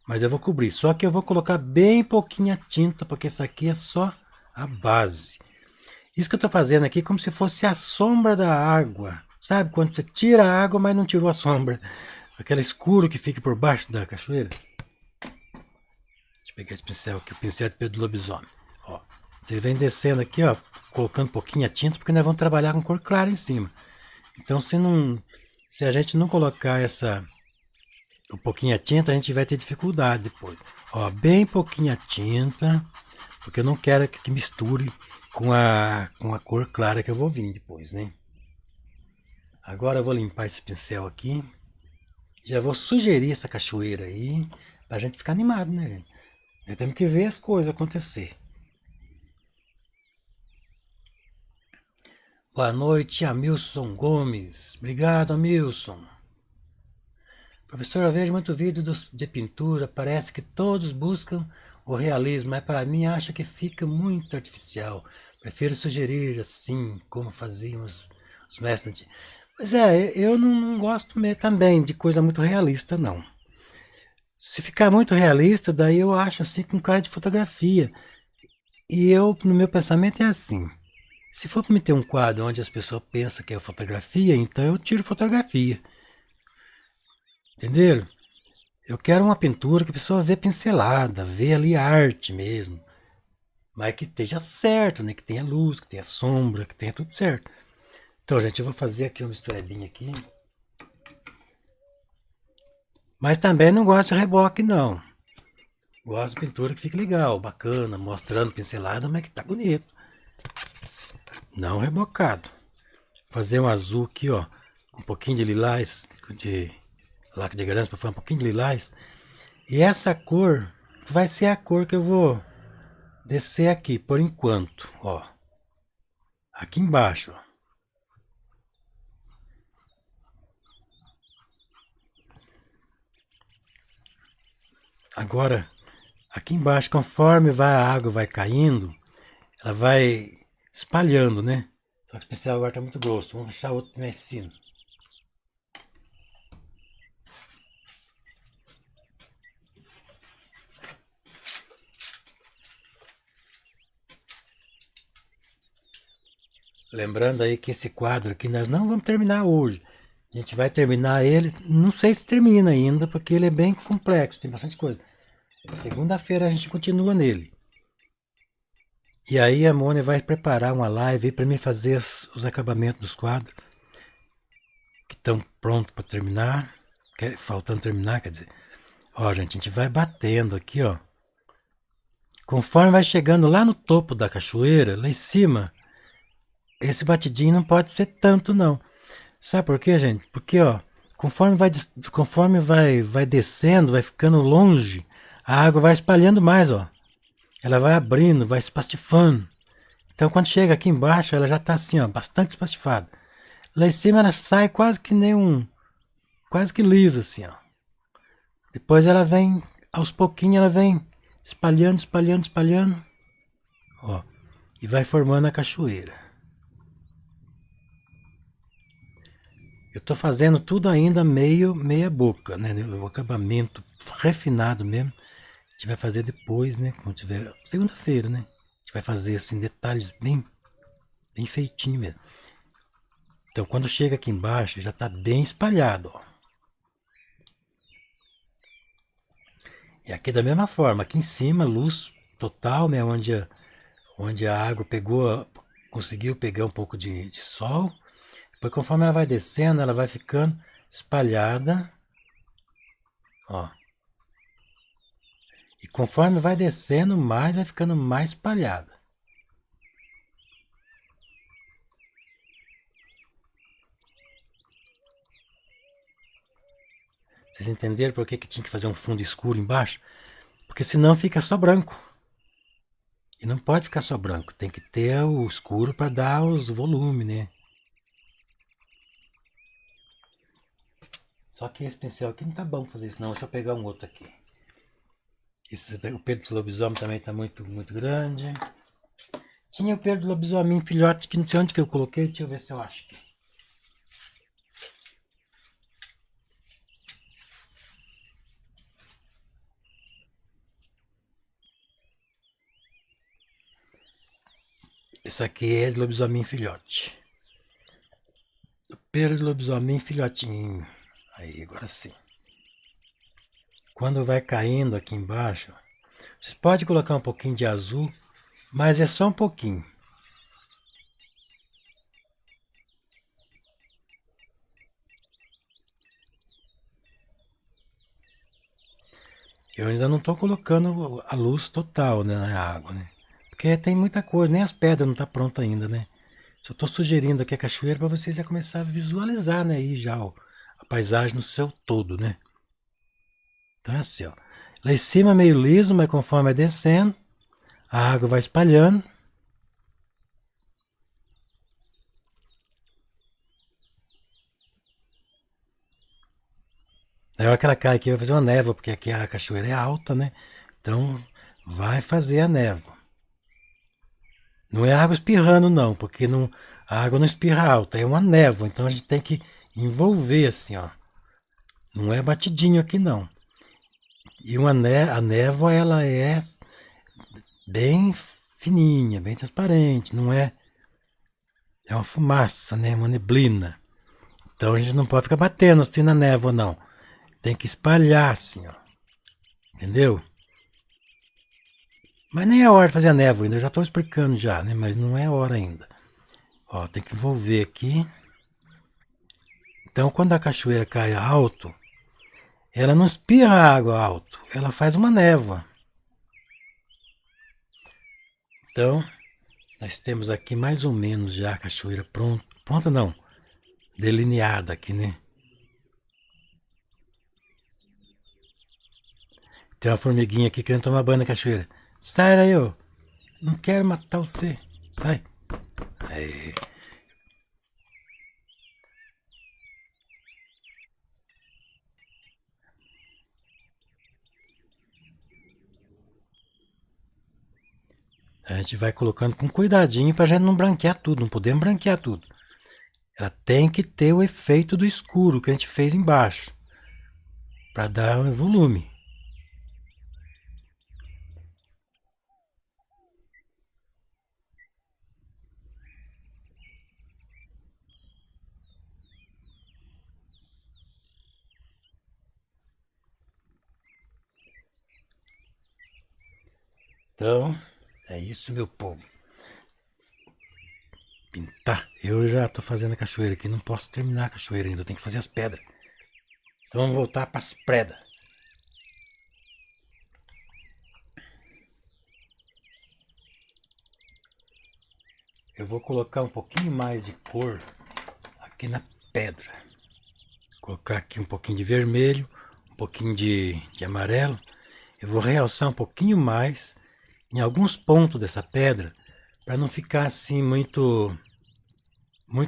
Mas eu vou cobrir. Só que eu vou colocar bem pouquinha tinta, porque isso aqui é só a base. Isso que eu estou fazendo aqui é como se fosse a sombra da água. Sabe quando você tira a água, mas não tirou a sombra? Aquele escuro que fica por baixo da cachoeira. Deixa eu pegar esse pincel aqui, o pincel de Pedro Lobisomem. Ó, você vem descendo aqui, ó, colocando pouquinha tinta, porque nós vamos trabalhar com cor clara em cima. Então se a gente não colocar um pouquinho tinta, a gente vai ter dificuldade depois. Ó, bem pouquinha tinta, porque eu não quero que misture com a cor clara que eu vou vir depois, né? Agora eu vou limpar esse pincel aqui. Já vou sugerir essa cachoeira aí, pra gente ficar animado, né, gente? Nós temos que ver as coisas acontecer. Boa noite, Amilson Gomes. Obrigado, Amilson. Professor, eu vejo muito vídeo de pintura, parece que todos buscam o realismo, mas para mim acho que fica muito artificial. Prefiro sugerir assim, como faziam os mestres antigos. Pois é, eu não gosto também de coisa muito realista, não. Se ficar muito realista, daí eu acho assim com cara de fotografia. E eu, no meu pensamento, é assim. Se for para me ter um quadro onde as pessoas pensam que é fotografia, então eu tiro fotografia. Entenderam? Eu quero uma pintura que a pessoa vê pincelada, vê ali arte mesmo. Mas que esteja certo, né? Que tenha luz, que tenha sombra, que tenha tudo certo. Então, gente, eu vou fazer aqui uma misturebinha aqui. Mas também não gosto de reboque, não. Gosto de pintura que fique legal, bacana, mostrando pincelada, mas que tá bonito. Não rebocado. Fazer um azul aqui, ó. Um pouquinho de lilás, de lacre de grãos para fazer um pouquinho de lilás. E essa cor vai ser a cor que eu vou descer aqui, por enquanto, ó. Aqui embaixo, ó. Agora, aqui embaixo, conforme a água vai caindo, ela vai espalhando, né? Só que o pincel agora tá muito grosso. Vamos deixar outro mais fino. Lembrando aí que esse quadro aqui nós não vamos terminar hoje. A gente vai terminar ele, não sei se termina ainda, porque ele é bem complexo, tem bastante coisa. Segunda-feira a gente continua nele. E aí a Mônia vai preparar uma live para mim fazer os acabamentos dos quadros que estão prontos para terminar, faltando terminar, quer dizer. Ó, gente, a gente vai batendo aqui, ó. Conforme vai chegando lá no topo da cachoeira, lá em cima, esse batidinho não pode ser tanto não. Sabe por quê, gente? Porque, ó, conforme vai descendo, vai ficando longe, a água vai espalhando mais, ó. Ela vai abrindo, vai espastifando. Então, quando chega aqui embaixo, ela já tá assim, ó, bastante espastifada. Lá em cima ela sai quase que quase que lisa, assim, ó. Depois ela vem, aos pouquinhos, ela vem espalhando, espalhando, espalhando, ó, e vai formando a cachoeira. Eu tô fazendo tudo ainda meia boca, né? O acabamento refinado mesmo. A gente vai fazer depois, né? Quando tiver segunda-feira, né? A gente vai fazer assim detalhes bem feitinho mesmo. Então quando chega aqui embaixo já tá bem espalhado, ó. E aqui da mesma forma, aqui em cima luz total, né? Onde a água conseguiu pegar um pouco de sol. Depois conforme ela vai descendo, ela vai ficando espalhada, ó. E conforme vai descendo mais, vai ficando mais espalhada. Vocês entenderam por que tinha que fazer um fundo escuro embaixo? Porque senão fica só branco. E não pode ficar só branco, tem que ter o escuro para dar os volume, né? Só que esse pincel aqui não tá bom pra fazer isso não, deixa eu pegar um outro aqui. O Pedro Lobisomem também tá muito grande. Tinha o pelo do lobisomem filhote, que não sei onde que eu coloquei. Deixa eu ver se eu acho aqui. Esse aqui é de lobisomem filhote. O pelo do lobisomem filhotinho. Aí, agora sim. Quando vai caindo aqui embaixo, vocês podem colocar um pouquinho de azul, mas é só um pouquinho. Eu ainda não estou colocando a luz total, né, na água, né? Porque tem muita coisa, nem as pedras não estão prontas ainda, né? Só estou sugerindo aqui a cachoeira para vocês já começar a visualizar, né, aí já a paisagem no seu todo, né? Então é assim, ó. Lá em cima meio liso, mas conforme vai descendo, a água vai espalhando. Na hora que ela cai aqui vai fazer uma névoa, porque aqui a cachoeira é alta, né? Então vai fazer a névoa. Não é água espirrando, não, porque não, a água não espirra alta, é uma névoa. Então a gente tem que envolver assim, ó. Não é batidinho aqui, não. E a névoa, ela é bem fininha, bem transparente, não é? É uma fumaça, né? Uma neblina. Então a gente não pode ficar batendo assim na névoa, não. Tem que espalhar assim, ó. Entendeu? Mas nem é hora de fazer a névoa ainda, eu já estou explicando já, né? Mas não é hora ainda. Ó, tem que envolver aqui. Então quando a cachoeira cai alto, ela não espirra água alto, ela faz uma névoa. Então, nós temos aqui mais ou menos já a cachoeira pronta. Pronta não, delineada aqui, né? Tem uma formiguinha aqui querendo tomar banho na cachoeira. Sai daí, ô. Não quero matar você. Vai. Aí. A gente vai colocando com cuidadinho pra gente não branquear tudo. Não podemos branquear tudo. Ela tem que ter o efeito do escuro que a gente fez embaixo. Pra dar um volume. Então, é isso, meu povo. Pintar. Eu já tô fazendo a cachoeira aqui. Não posso terminar a cachoeira ainda. Eu tenho que fazer as pedras. Então vamos voltar para as pedras. Eu vou colocar um pouquinho mais de cor aqui na pedra. Vou colocar aqui um pouquinho de vermelho, um pouquinho de amarelo. Eu vou realçar um pouquinho mais em alguns pontos dessa pedra para não ficar assim muito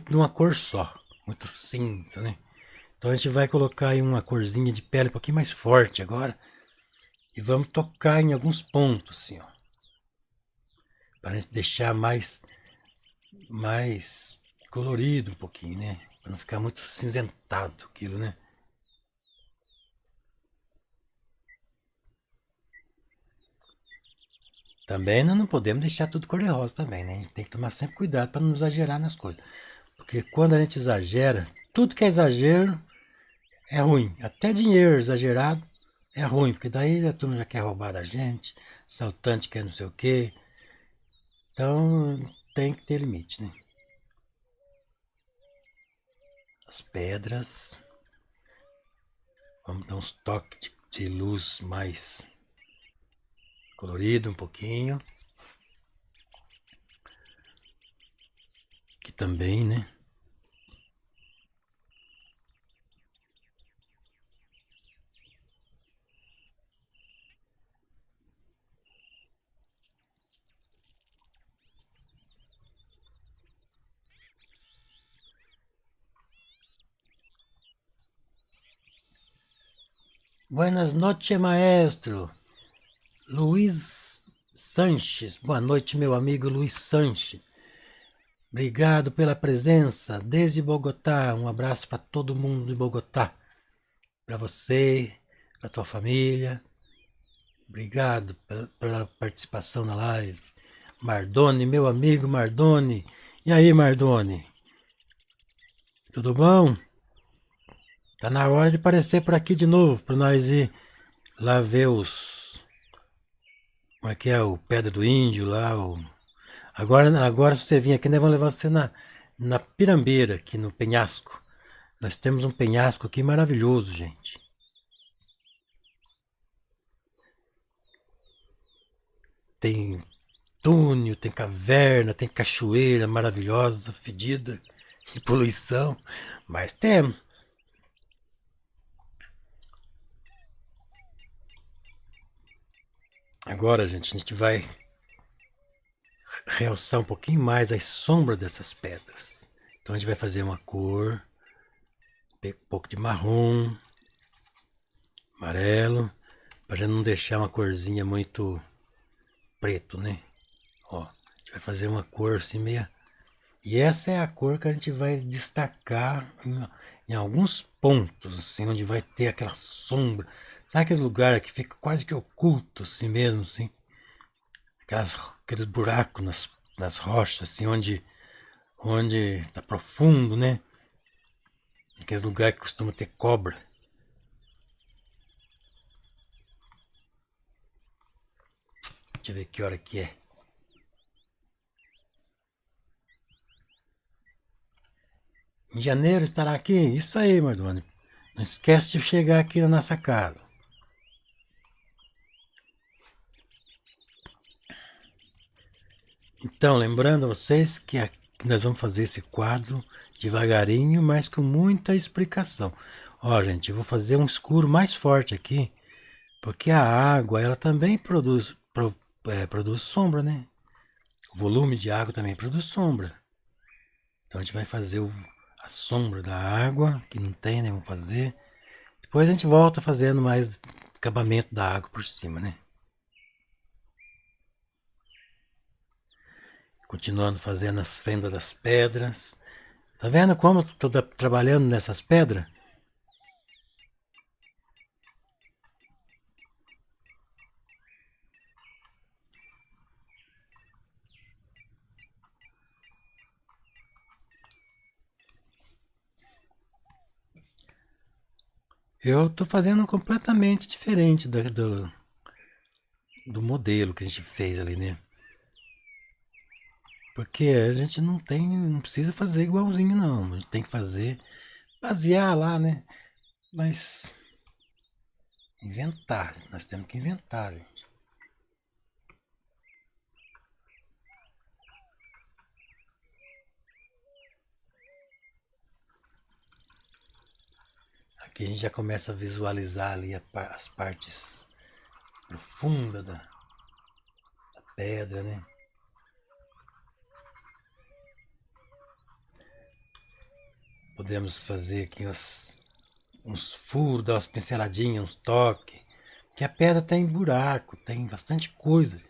de uma cor só, muito cinza, né? Então a gente vai colocar aí uma corzinha de pele um pouquinho mais forte agora e vamos tocar em alguns pontos assim, ó, para a gente deixar mais colorido um pouquinho, né? Para não ficar muito cinzentado aquilo, né? Também nós não podemos deixar tudo cor-de-rosa também, né? A gente tem que tomar sempre cuidado para não exagerar nas coisas. Porque quando a gente exagera, tudo que é exagero é ruim. Até dinheiro exagerado é ruim, porque daí a turma já quer roubar da gente, assaltante quer não sei o quê. Então tem que ter limite, né? As pedras. Vamos dar uns toques de luz mais colorido um pouquinho. Aqui também, né? Buenas noches, maestro. Luiz Sanches. Boa noite, meu amigo Luiz Sanches. Obrigado pela presença desde Bogotá. Um abraço para todo mundo de Bogotá. Para você, para tua família. Obrigado pela participação na live. Mardoni, meu amigo Mardoni. E aí, Mardoni? Tudo bom? Tá na hora de aparecer por aqui de novo, para nós ir lá ver os... Como é que é? O Pedra do Índio lá. Agora se você vir aqui, nós vamos levar você na Pirambeira, aqui no penhasco. Nós temos um penhasco aqui maravilhoso, gente. Tem túnel, tem caverna, tem cachoeira maravilhosa, fedida, de poluição, mas temos. Agora, gente, a gente vai realçar um pouquinho mais as sombras dessas pedras. Então a gente vai fazer uma cor, um pouco de marrom, amarelo, para não deixar uma corzinha muito preto, né? Ó, a gente vai fazer uma cor assim meia... E essa é a cor que a gente vai destacar em alguns pontos, assim, onde vai ter aquela sombra. Sabe aquele lugar que fica quase que oculto, assim mesmo, assim? Aqueles buracos nas rochas, assim, onde tá profundo, né? Aqueles lugares que costuma ter cobra. Deixa eu ver que hora que é. Em janeiro estará aqui? Isso aí, Mardoni. Não esquece de chegar aqui na nossa casa. Então, lembrando a vocês que nós vamos fazer esse quadro devagarinho, mas com muita explicação. Ó, gente, eu vou fazer um escuro mais forte aqui, porque a água, ela também produz sombra, né? O volume de água também produz sombra. Então a gente vai fazer a sombra da água, que não tem, né? Vamos fazer. Depois a gente volta fazendo mais acabamento da água por cima, né? Continuando fazendo as fendas das pedras. Tá vendo como eu tô trabalhando nessas pedras? Eu tô fazendo completamente diferente do modelo que a gente fez ali, né? Porque a gente não precisa fazer igualzinho não, a gente tem que fazer, basear lá, né? Mas inventar, nós temos que inventar, gente. Aqui a gente já começa a visualizar ali as partes profundas da pedra, né? Podemos fazer aqui uns furos, dar umas pinceladinhas, uns toques. Que a pedra tem buraco, tem bastante coisa.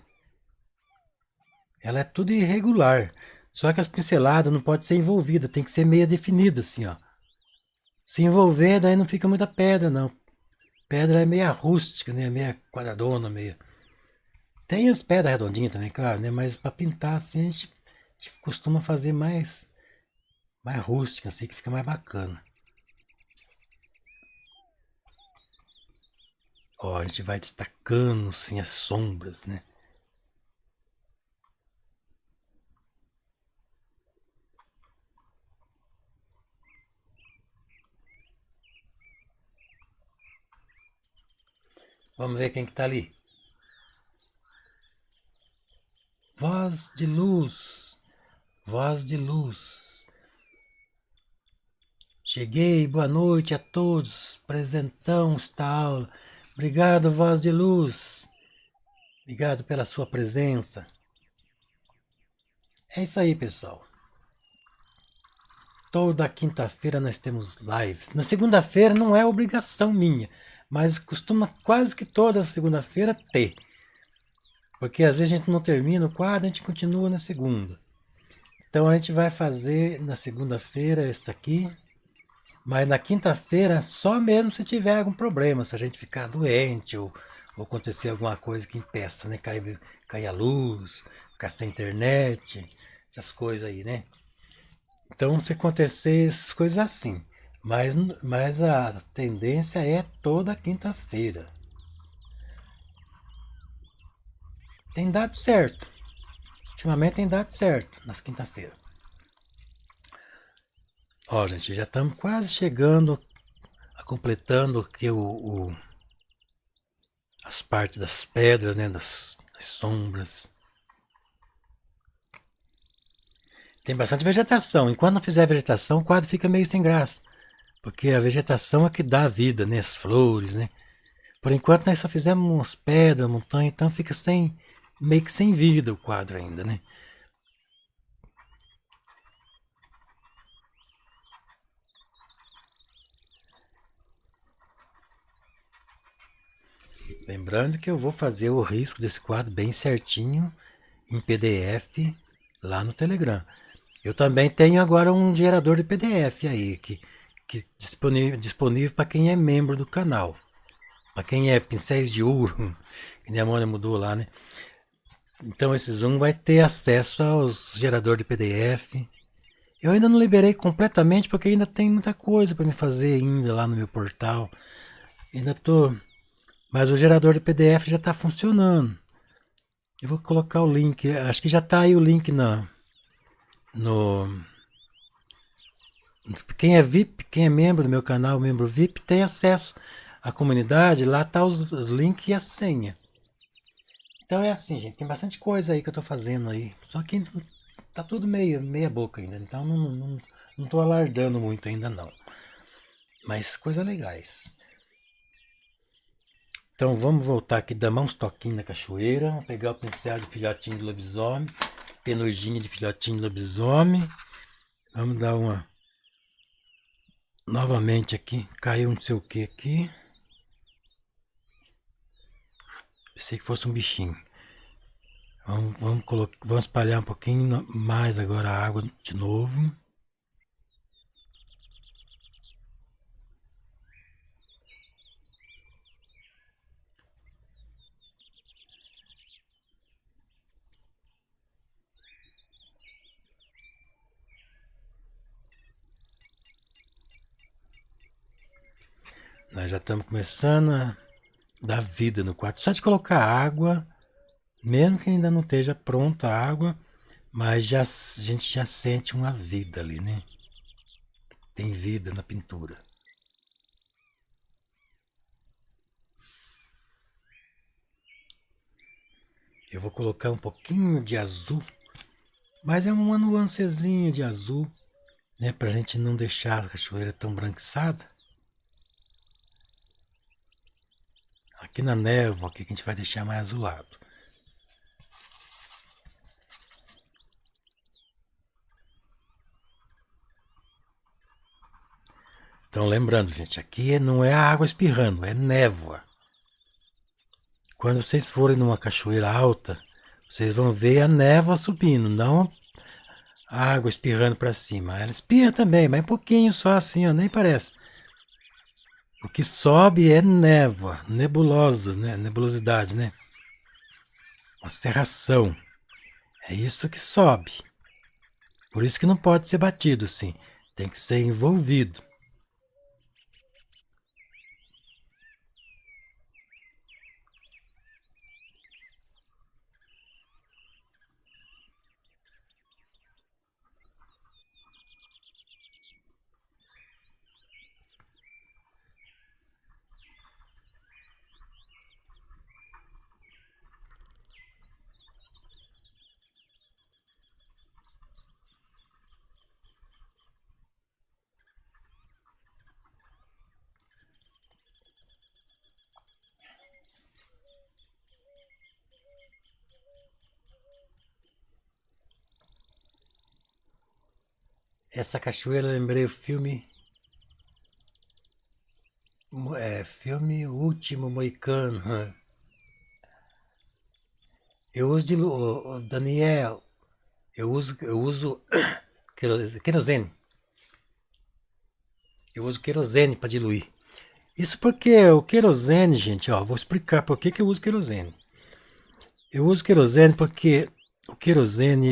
Ela é tudo irregular. Só que as pinceladas não pode ser envolvida, tem que ser meia definida assim, ó. Se envolver, daí não fica muita pedra, não. Pedra é meia rústica, né? Meia quadradona, meia. Tem as pedras redondinhas também, claro, né? Mas para pintar assim a gente costuma fazer mais rústica, assim, que fica mais bacana. Ó, a gente vai destacando assim as sombras, né? Vamos ver quem que tá ali. Voz de luz, voz de luz. Cheguei, boa noite a todos. Presentão esta aula. Obrigado, voz de luz. Obrigado pela sua presença. É isso aí, pessoal. Toda quinta-feira nós temos lives. Na segunda-feira não é obrigação minha, mas costuma quase que toda segunda-feira ter. Porque às vezes a gente não termina o quadro, a gente continua na segunda. Então a gente vai fazer na segunda-feira esse aqui, mas na quinta-feira só mesmo se tiver algum problema, se a gente ficar doente ou acontecer alguma coisa que impeça, né? Cair a luz, ficar sem internet, essas coisas aí, né? Então se acontecer essas coisas assim. Mas, mas a tendência é toda quinta-feira. Tem dado certo. Ultimamente tem dado certo nas quinta-feiras. Ó, gente, já estamos quase chegando, completando aqui as partes das pedras, né? Das sombras. Tem bastante vegetação. Enquanto não fizer vegetação, o quadro fica meio sem graça. Porque a vegetação é que dá vida, né? As flores, né? Por enquanto nós só fizemos umas pedras, montanha, então fica meio que sem vida o quadro ainda, né? Lembrando que eu vou fazer o risco desse quadro bem certinho em PDF lá no Telegram. Eu também tenho agora um gerador de PDF aí, que disponível para quem é membro do canal. Para quem é pincéis de ouro, que nem a Mônica mudou lá, né? Então esse Zoom vai ter acesso aos geradores de PDF. Eu ainda não liberei completamente porque ainda tem muita coisa para me fazer ainda lá no meu portal. Ainda tô, mas o gerador de PDF já está funcionando. Eu vou colocar o link, acho que já está aí o link no quem é VIP, quem é membro do meu canal, membro VIP, tem acesso à comunidade, lá tá os links e a senha. Então é assim, gente, tem bastante coisa aí que eu tô fazendo aí. Só que tá tudo meia boca ainda, então não tô alardando muito ainda não. Mas coisas legais. Então vamos voltar aqui, dar uns toquinhos na cachoeira. Vamos pegar o pincel de filhotinho de lobisomem, penugem de filhotinho de lobisomem. Vamos dar uma... Novamente aqui, caiu não sei o que aqui. Pensei que fosse um bichinho. Vamos espalhar um pouquinho mais agora a água de novo. Nós já estamos começando a dar vida no quarto. Só de colocar água, mesmo que ainda não esteja pronta a água, mas a gente já sente uma vida ali, né? Tem vida na pintura. Eu vou colocar um pouquinho de azul, mas é uma nuancezinha de azul, né? Pra gente não deixar a cachoeira tão branquiçada. Aqui na névoa, aqui que a gente vai deixar mais azulado. Então lembrando, gente, aqui não é a água espirrando, é névoa. Quando vocês forem numa cachoeira alta, vocês vão ver a névoa subindo, não a água espirrando para cima. Ela espirra também, mas um pouquinho só assim, ó, nem parece. O que sobe é névoa, nebulosa, né? Nebulosidade, né? Uma cerração. É isso que sobe. Por isso que não pode ser batido, sim. Tem que ser envolvido. Essa cachoeira, eu lembrei o filme. Filme O Último Moicano. Eu uso Daniel, eu uso querosene. Eu uso querosene para diluir. Isso porque o querosene, gente, ó, vou explicar por que eu uso querosene. Eu uso querosene porque o querosene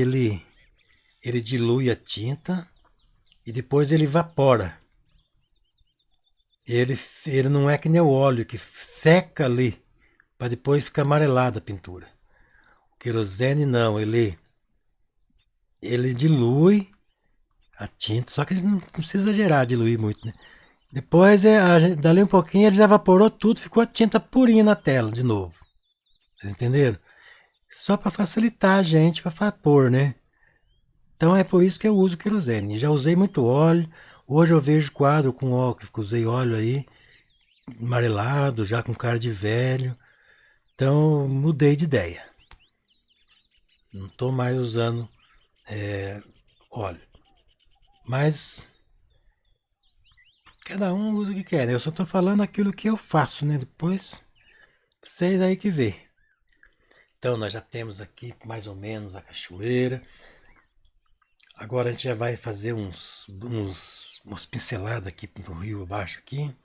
ele dilui a tinta e depois ele evapora. Ele não é que nem o óleo que seca ali para depois ficar amarelada a pintura. O querosene não, ele dilui a tinta, só que ele não precisa exagerar, diluir muito, né? Depois, dali um pouquinho, ele já evaporou tudo, ficou a tinta purinha na tela de novo. Vocês entenderam? Só para facilitar a gente para pôr, né? Então é por isso que eu uso querosene. Já usei muito óleo. Hoje eu vejo quadro com óleo, que usei óleo aí, amarelado, já com cara de velho. Então mudei de ideia. Não estou mais usando óleo. Mas cada um usa o que quer, né? Eu só estou falando aquilo que eu faço, né? Depois vocês aí que vê. Então nós já temos aqui mais ou menos a cachoeira. Agora a gente já vai fazer umas pinceladas aqui no rio abaixo aqui.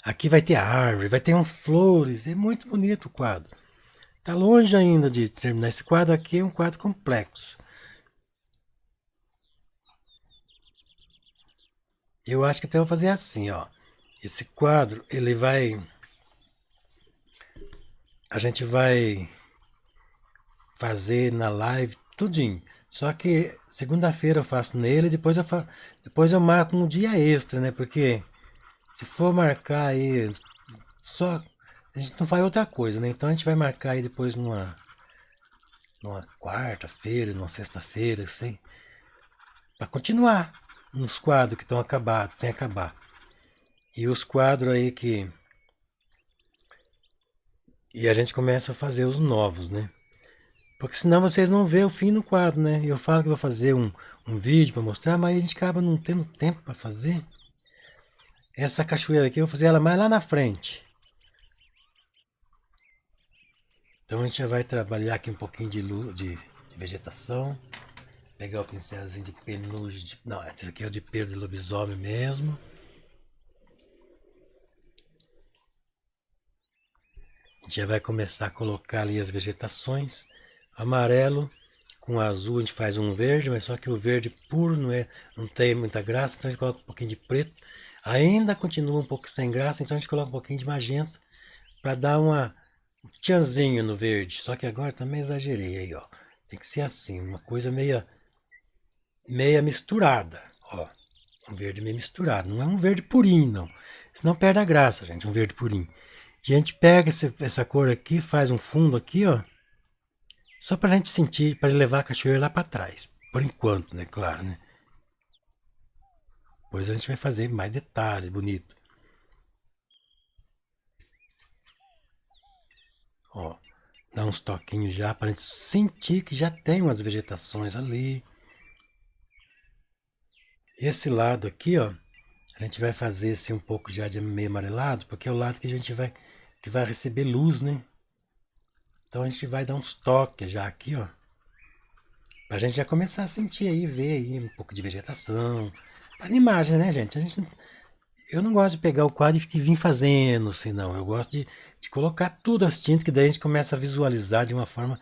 Aqui vai ter árvore, vai ter flores, é muito bonito o quadro. Tá longe ainda de terminar. Esse quadro aqui é um quadro complexo. Eu acho que até vou fazer assim, ó. Esse quadro, a gente vai fazer na live tudinho. Só que segunda-feira eu faço nele, depois eu marco um dia extra, né? Porque se for marcar aí só a gente não faz outra coisa, né? Então a gente vai marcar aí depois numa quarta-feira, numa sexta-feira, assim, para continuar uns quadros que estão acabados, sem acabar. E os quadros aí que e a gente começa a fazer os novos, né? Porque senão vocês não vê o fim no quadro, né? Eu falo que vou fazer um vídeo para mostrar, mas a gente acaba não tendo tempo para fazer. Essa cachoeira aqui eu vou fazer ela mais lá na frente. Então a gente já vai trabalhar aqui um pouquinho de vegetação. Pegar o pincelzinho de penugem. Não, esse aqui é o de pelo de lobisomem mesmo. A gente já vai começar a colocar ali as vegetações. Amarelo com azul a gente faz um verde, mas só que o verde puro não tem muita graça, então a gente coloca um pouquinho de preto. Ainda continua um pouco sem graça, então a gente coloca um pouquinho de magenta para dar um tchanzinho no verde. Só que agora também exagerei aí, ó. Tem que ser assim, uma coisa meia misturada, ó. Um verde meio misturado, não é um verde purinho, não. Senão perde a graça, gente, um verde purinho. E a gente pega essa cor aqui, faz um fundo aqui, ó. Só pra gente sentir, para levar a cachoeira lá para trás. Por enquanto, né? Claro, né? Depois a gente vai fazer mais detalhe, bonito. Ó, dá uns toquinhos já pra gente sentir que já tem umas vegetações ali. Esse lado aqui, ó, a gente vai fazer assim um pouco já de meio amarelado, porque é o lado que a gente vai receber luz, né? Então a gente vai dar uns toques já aqui, ó. Pra gente já começar a sentir aí, ver aí um pouco de vegetação. Tá na imagem, né, gente? Eu não gosto de pegar o quadro e vir fazendo, assim, não. Eu gosto de colocar tudo as tintas, que daí a gente começa a visualizar de uma forma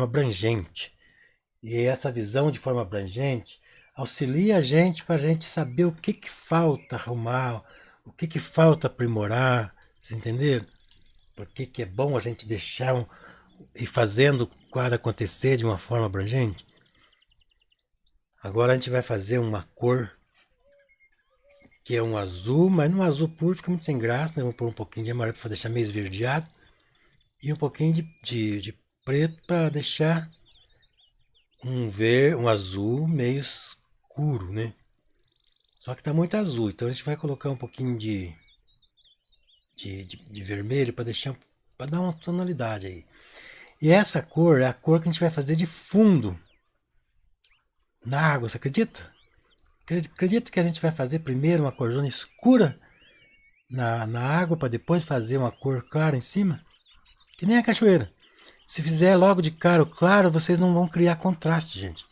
abrangente. E essa visão de forma abrangente auxilia a gente para a gente saber o que falta arrumar, o que falta aprimorar, você entender? Por que é bom a gente deixar ir fazendo o quadro acontecer de uma forma abrangente? Agora a gente vai fazer uma cor que é um azul, mas no azul puro fica muito sem graça, né? Vou pôr um pouquinho de amarelo para deixar meio esverdeado e um pouquinho de preto para deixar um azul meio escuro, né? Só que tá muito azul, então a gente vai colocar um pouquinho de vermelho para dar uma tonalidade aí. E essa cor é a cor que a gente vai fazer de fundo na água, você acredita? Acredita que a gente vai fazer primeiro uma corzona escura na água para depois fazer uma cor clara em cima? Que nem a cachoeira. Se fizer logo de cara o claro, vocês não vão criar contraste, gente.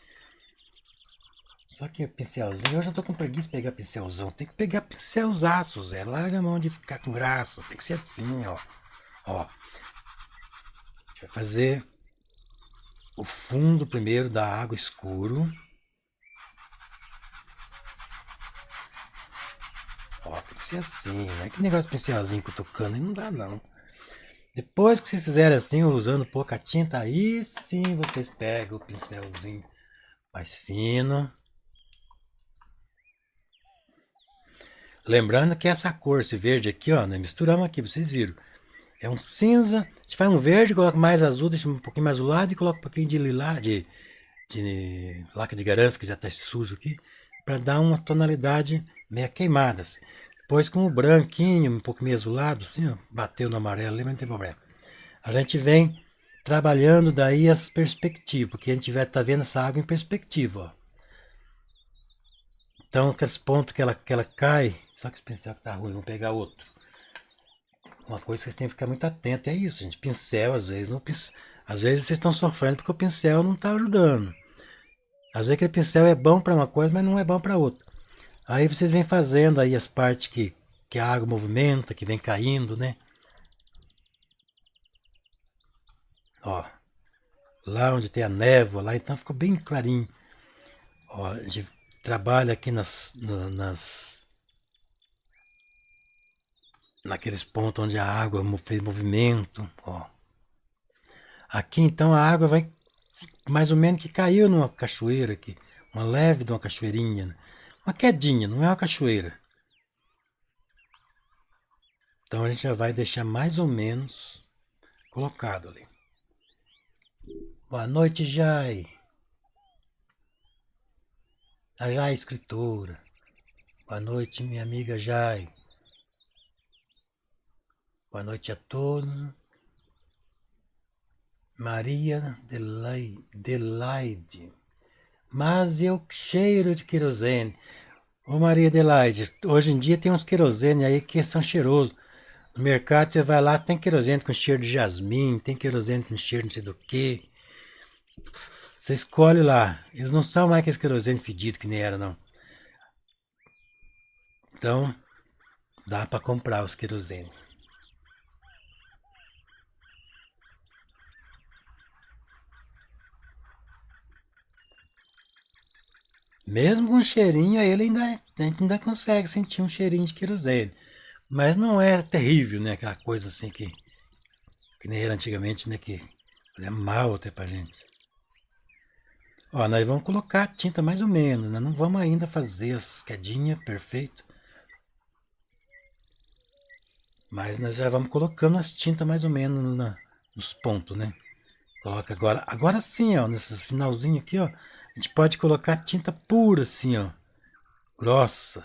Só que o pincelzinho, eu já tô com preguiça de pegar pincelzão. Tem que pegar pincelzaço, Zé. Larga a mão de ficar com graça. Tem que ser assim, ó. Ó. A gente vai fazer o fundo primeiro da água escuro. Ó, tem que ser assim, né? Que negócio de pincelzinho cutucando aí não dá, não. Depois que vocês fizerem assim, usando pouca tinta, aí sim vocês pegam o pincelzinho mais fino. Lembrando que essa cor, esse verde aqui, ó, nós misturamos aqui, vocês viram. É um cinza, a gente faz um verde, coloca mais azul, deixa um pouquinho mais azulado e coloca um pouquinho de lilá, de laca de garança, que já está sujo aqui, para dar uma tonalidade meio queimada. Assim. Depois com o branquinho, um pouco meio azulado, assim, ó, bateu no amarelo ali, mas não tem problema. A gente vem trabalhando daí as perspectivas, porque a gente vai estar vendo essa água em perspectiva, ó. Então, aqueles pontos que ela cai, só que esse pincel que tá ruim, vamos pegar outro. Uma coisa que vocês têm que ficar muito atento é isso, gente. Pincel, às vezes, não, às vezes vocês estão sofrendo porque o pincel não está ajudando. Às vezes aquele pincel é bom para uma coisa, mas não é bom para outra. Aí vocês vêm fazendo aí as partes que a água movimenta, que vem caindo, né? Ó, lá onde tem a névoa, lá então ficou bem clarinho. Ó, a gente trabalha aqui naqueles pontos onde a água fez movimento, ó. Aqui então a água vai mais ou menos que caiu numa cachoeira aqui, uma leve de uma cachoeirinha, né? Uma quedinha, não é uma cachoeira. Então a gente já vai deixar mais ou menos colocado ali. Boa noite, Jai. A Jai escritora. Boa noite, minha amiga Jai. Boa noite a todos. Maria Adelaide. Mas eu cheiro de querosene. Ô Maria Adelaide, hoje em dia tem uns querosene aí que são cheirosos. No mercado você vai lá, tem querosene com cheiro de jasmim, tem querosene com cheiro de não sei do que. Você escolhe lá. Eles não são mais aqueles querosene fedido que nem era, não. Então, dá para comprar os querosene. Mesmo com cheirinho, a gente ainda consegue sentir um cheirinho de querosene. Mas não é terrível, né? Aquela coisa assim que nem era antigamente, né? Que é mal até pra gente. Ó, nós vamos colocar a tinta mais ou menos, né? Não vamos ainda fazer as quedinhas perfeitas. Mas nós já vamos colocando as tintas mais ou menos nos pontos, né? Coloca agora sim, ó, nesses finalzinhos aqui, ó. A gente pode colocar tinta pura assim, ó. Grossa.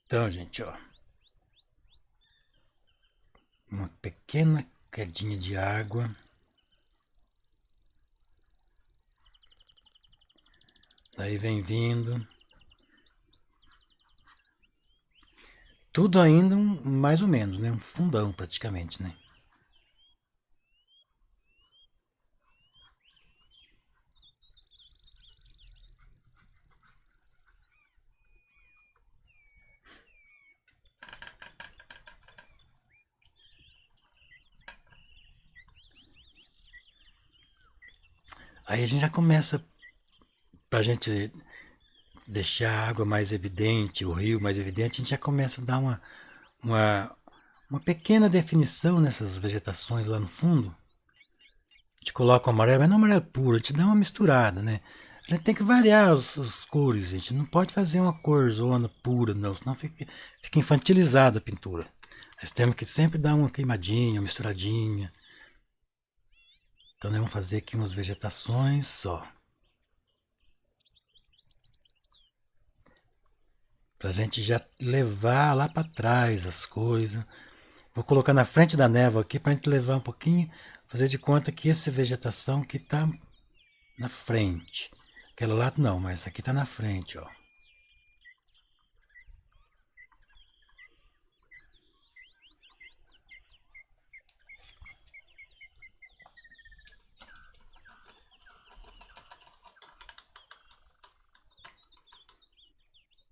Então, gente, ó. Uma pequena quedinha de água. Daí vem vindo. Tudo ainda mais ou menos, né? Um fundão praticamente, né? Aí a gente já começa, pra gente deixar a água mais evidente, o rio mais evidente, a gente já começa a dar uma, uma pequena definição nessas vegetações lá no fundo. A gente coloca o amarelo, mas não amarelo puro, a gente dá uma misturada, né? A gente tem que variar as cores, a gente não pode fazer uma cor zona pura, não, senão fica infantilizada a pintura. Nós temos que sempre dar uma queimadinha, uma misturadinha. Então nós vamos fazer aqui umas vegetações só. Pra gente já levar lá para trás as coisas. Vou colocar na frente da névoa aqui para a gente levar um pouquinho, fazer de conta que essa vegetação que está na frente. Aquela lá não, mas aqui está na frente, ó.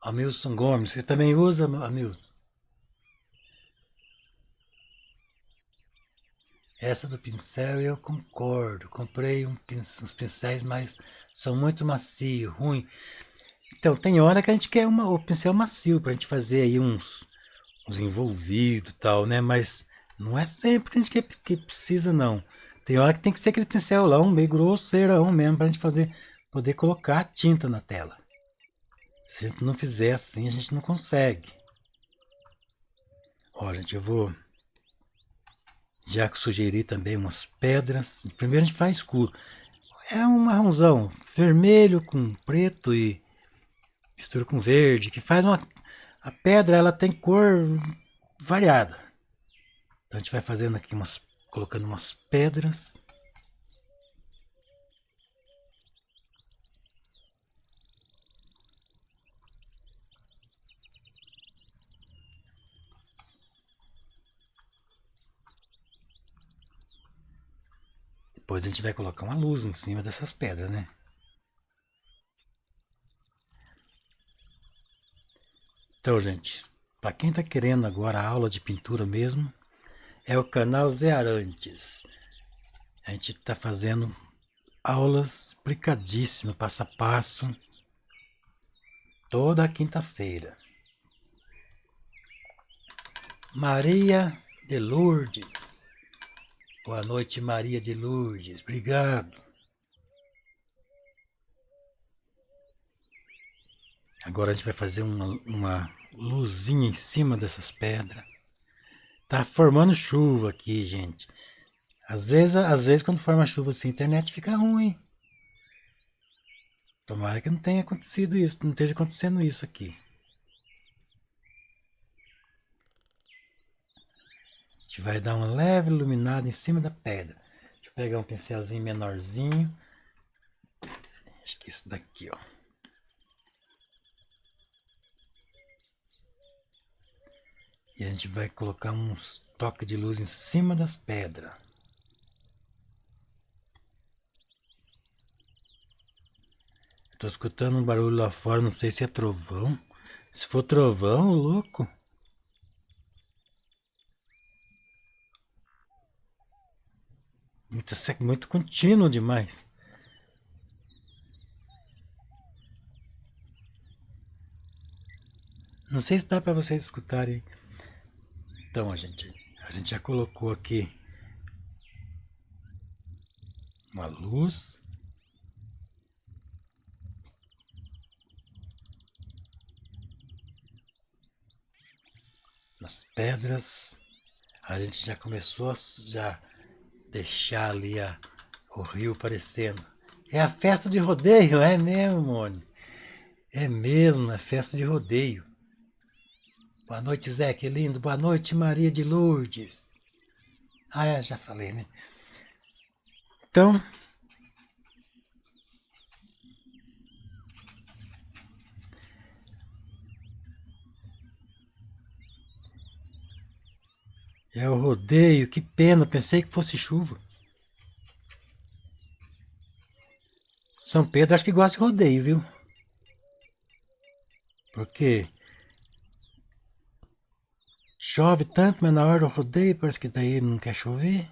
Amilson Gomes, você também usa, Amilson? Essa do pincel eu concordo. Comprei uns pincéis, mas são muito macio, ruim. Então, tem hora que a gente quer o pincel macio pra gente fazer aí uns envolvidos e tal, né? Mas não é sempre que a gente quer, que precisa, não. Tem hora que tem que ser aquele pincelão meio grosseirão mesmo pra gente poder colocar a tinta na tela. Se a gente não fizer assim, a gente não consegue. Olha, gente, eu vou já que sugeri também umas pedras. Primeiro a gente faz escuro. É um marronzão, vermelho com preto e mistura com verde, que faz uma... A pedra ela tem cor variada. Então a gente vai fazendo aqui colocando umas pedras. Depois a gente vai colocar uma luz em cima dessas pedras, né? Então, gente, para quem está querendo agora a aula de pintura mesmo, é o canal Zé Arantes. A gente está fazendo aulas explicadíssimas, passo a passo, toda quinta-feira. Maria de Lourdes. Boa noite, Maria de Lourdes. Obrigado. Agora a gente vai fazer uma luzinha em cima dessas pedras. Tá formando chuva aqui, gente. Às vezes quando forma chuva assim, a internet fica ruim. Tomara que não tenha acontecido isso, não esteja acontecendo isso aqui. A gente vai dar uma leve iluminada em cima da pedra. Deixa eu pegar um pincelzinho menorzinho. Acho que esse daqui, ó. E a gente vai colocar uns toques de luz em cima das pedras. Tô escutando um barulho lá fora, não sei se é trovão. Se for trovão, louco. Muito contínuo demais. Não sei se dá para vocês escutarem. Então, a gente já colocou aqui uma luz. Nas pedras. A gente já começou a deixar ali o rio aparecendo. É a festa de rodeio, é mesmo, Mônio? É mesmo, é festa de rodeio. Boa noite, Zé, que lindo. Boa noite, Maria de Lourdes. Ah, já falei, né? Então, é o rodeio, que pena, pensei que fosse chuva. São Pedro acho que gosta de rodeio, viu? Porque chove tanto, mas na hora do rodeio parece que daí não quer chover.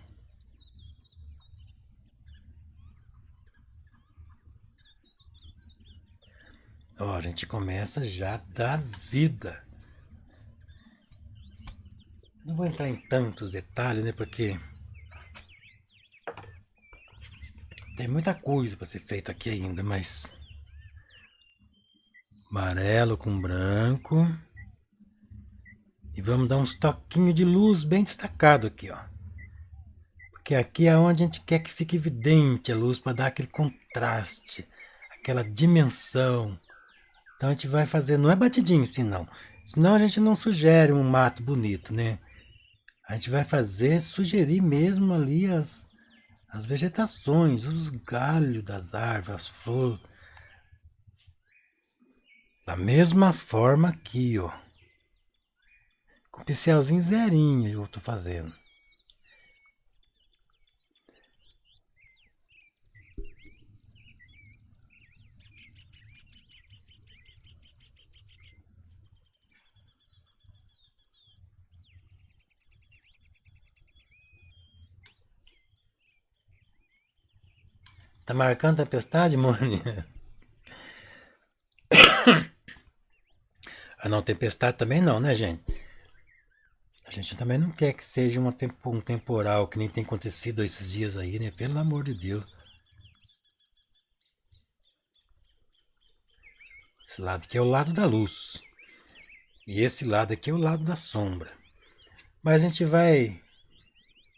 Ó, a gente começa já da vida. Não vou entrar em tantos detalhes, né? Porque tem muita coisa para ser feita aqui ainda, mas amarelo com branco. E vamos dar uns toquinhos de luz bem destacado aqui, ó. Porque aqui é onde a gente quer que fique evidente a luz para dar aquele contraste, aquela dimensão. Então a gente vai fazer, não é batidinho assim não. Senão a gente não sugere um mato bonito, né? A gente vai fazer, sugerir mesmo ali as vegetações, os galhos das árvores, as flores. Da mesma forma aqui, ó. Com pincelzinho zerinho eu tô fazendo. Tá marcando tempestade, Mone? Ah, não, tempestade também não, né, gente? A gente também não quer que seja um temporal que nem tem acontecido esses dias aí, né? Pelo amor de Deus. Esse lado aqui é o lado da luz. E esse lado aqui é o lado da sombra. Mas a gente vai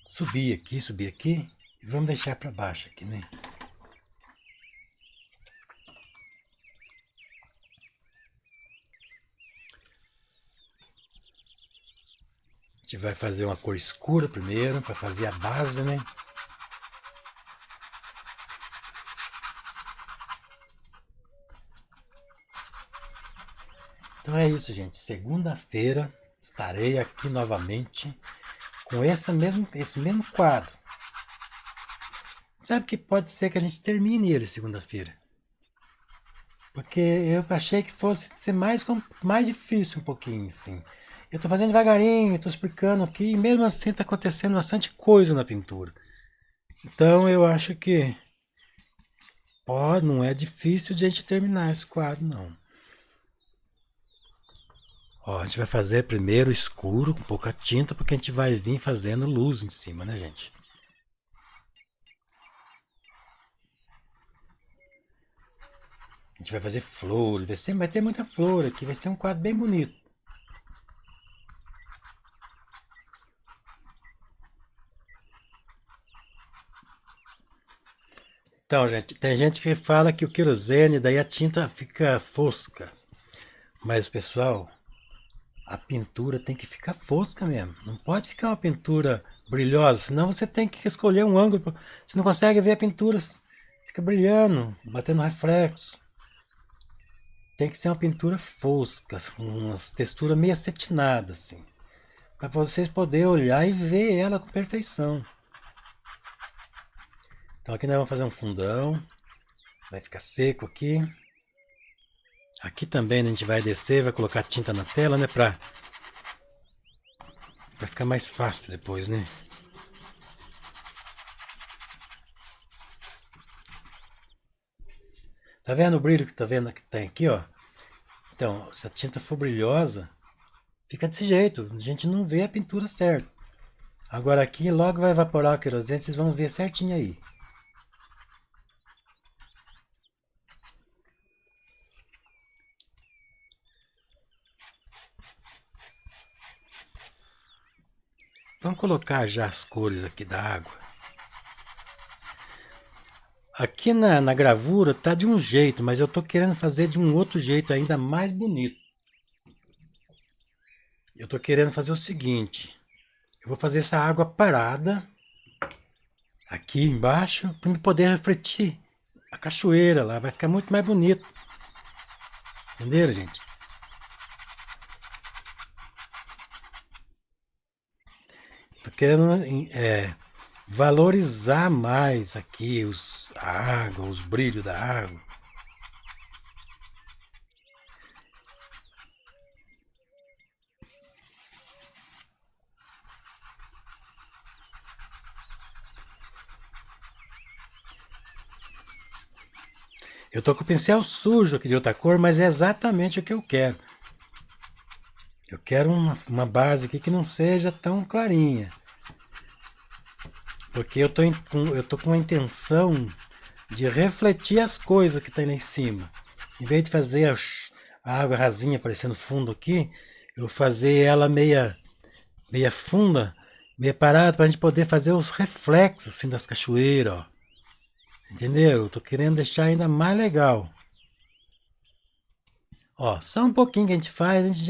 subir aqui e vamos deixar para baixo aqui, né? A gente vai fazer uma cor escura primeiro para fazer a base, né? Então é isso, gente. Segunda-feira estarei aqui novamente com esse mesmo quadro. Sabe que pode ser que a gente termine ele segunda-feira. Porque eu achei que fosse ser mais difícil um pouquinho, assim. Eu tô fazendo devagarinho, tô explicando aqui, e mesmo assim tá acontecendo bastante coisa na pintura. Então eu acho que não é difícil de a gente terminar esse quadro, não. Ó, a gente vai fazer primeiro escuro, com pouca tinta, porque a gente vai vir fazendo luz em cima, né, gente? A gente vai fazer flores, vai ter muita flor aqui, vai ser um quadro bem bonito. Então, gente, tem gente que fala que o querosene, daí a tinta fica fosca. Mas, pessoal, a pintura tem que ficar fosca mesmo. Não pode ficar uma pintura brilhosa, senão você tem que escolher um ângulo. Você não consegue ver a pintura, fica brilhando, batendo reflexo. Tem que ser uma pintura fosca, com umas texturas meio acetinadas, assim. Para vocês poderem olhar e ver ela com perfeição. Então aqui nós vamos fazer um fundão. Vai ficar seco aqui. Aqui também a gente vai descer, vai colocar tinta na tela, né? Pra ficar mais fácil depois, né? Tá vendo o brilho que tá vendo que tem aqui, ó? Então, se a tinta for brilhosa, fica desse jeito. A gente não vê a pintura certa. Agora aqui logo vai evaporar o querosene, vocês vão ver certinho aí. Vamos colocar já as cores aqui da água. Aqui na gravura tá de um jeito, mas eu tô querendo fazer de um outro jeito ainda mais bonito. Eu tô querendo fazer o seguinte. Eu vou fazer essa água parada aqui embaixo para poder refletir a cachoeira lá. Vai ficar muito mais bonito. Entenderam, gente? Tô querendo valorizar mais aqui a água, os brilhos da água. Eu tô com o pincel sujo aqui de outra cor, mas é exatamente o que eu quero. Eu quero uma base aqui que não seja tão clarinha. Porque eu tô com a intenção de refletir as coisas que tem lá em cima. Em vez de fazer a água rasinha aparecendo fundo aqui, eu vou fazer ela meia funda, meia parada, para a gente poder fazer os reflexos assim, das cachoeiras, ó. Entendeu? Eu tô querendo deixar ainda mais legal. Ó, só um pouquinho que a gente faz, a gente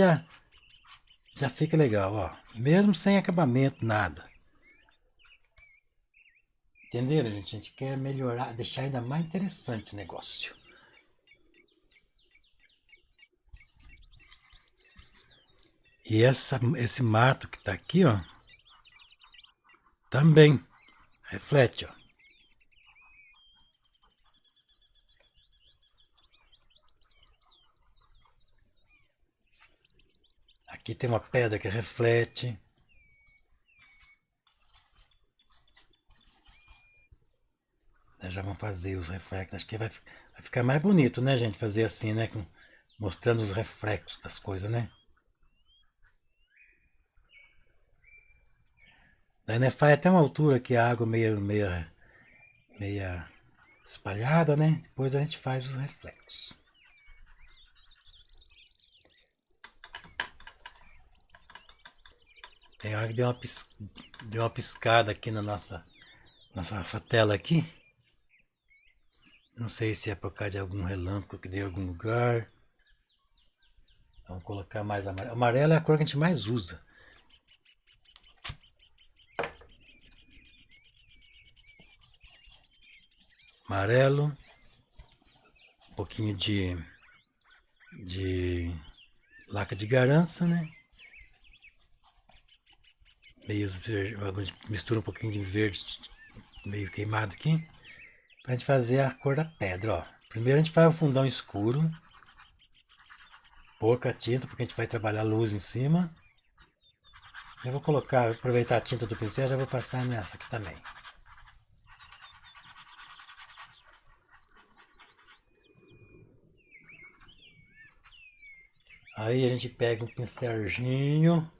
já fica legal, ó. Mesmo sem acabamento, nada. Entenderam, gente? A gente quer melhorar, deixar ainda mais interessante o negócio. E esse mato que tá aqui, ó, também reflete, ó. Aqui tem uma pedra que reflete. Nós já vamos fazer os reflexos. Acho que vai ficar mais bonito, né, gente? Fazer assim, né? Mostrando os reflexos das coisas, né? Daí, né, faz até uma altura que a água meia espalhada, né? Depois a gente faz os reflexos. Tem hora que deu uma piscada aqui na nossa tela aqui. Não sei se é por causa de algum relâmpago que deu em algum lugar. Vamos colocar mais amarelo. Amarelo é a cor que a gente mais usa. Amarelo. Um pouquinho de laca de garança, né? Meio verde, mistura um pouquinho de verde meio queimado aqui. Pra gente fazer a cor da pedra, ó. Primeiro a gente faz o fundão escuro. Pouca tinta, porque a gente vai trabalhar luz em cima. Eu vou aproveitar a tinta do pincel e já vou passar nessa aqui também. Aí a gente pega um pincelzinho,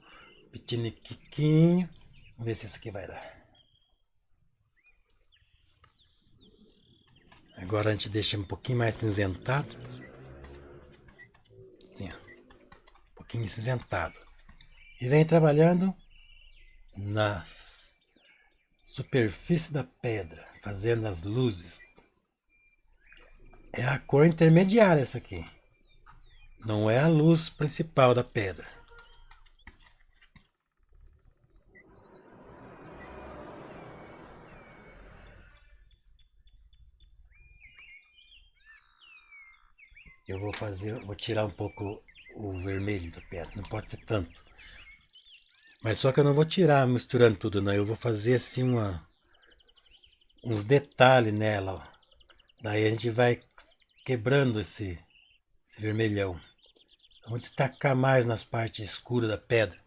pitiniquiquinho. Vamos ver se isso aqui vai dar. Agora a gente deixa um pouquinho mais cinzentado. Assim, ó. Um pouquinho cinzentado. E vem trabalhando na superfície da pedra, fazendo as luzes. É a cor intermediária essa aqui. Não é a luz principal da pedra. Vou tirar um pouco o vermelho da pedra, não pode ser tanto. Mas só que eu não vou tirar misturando tudo, não. Eu vou fazer assim uns detalhes nela, ó. Daí a gente vai quebrando esse vermelhão. Vamos destacar mais nas partes escuras da pedra.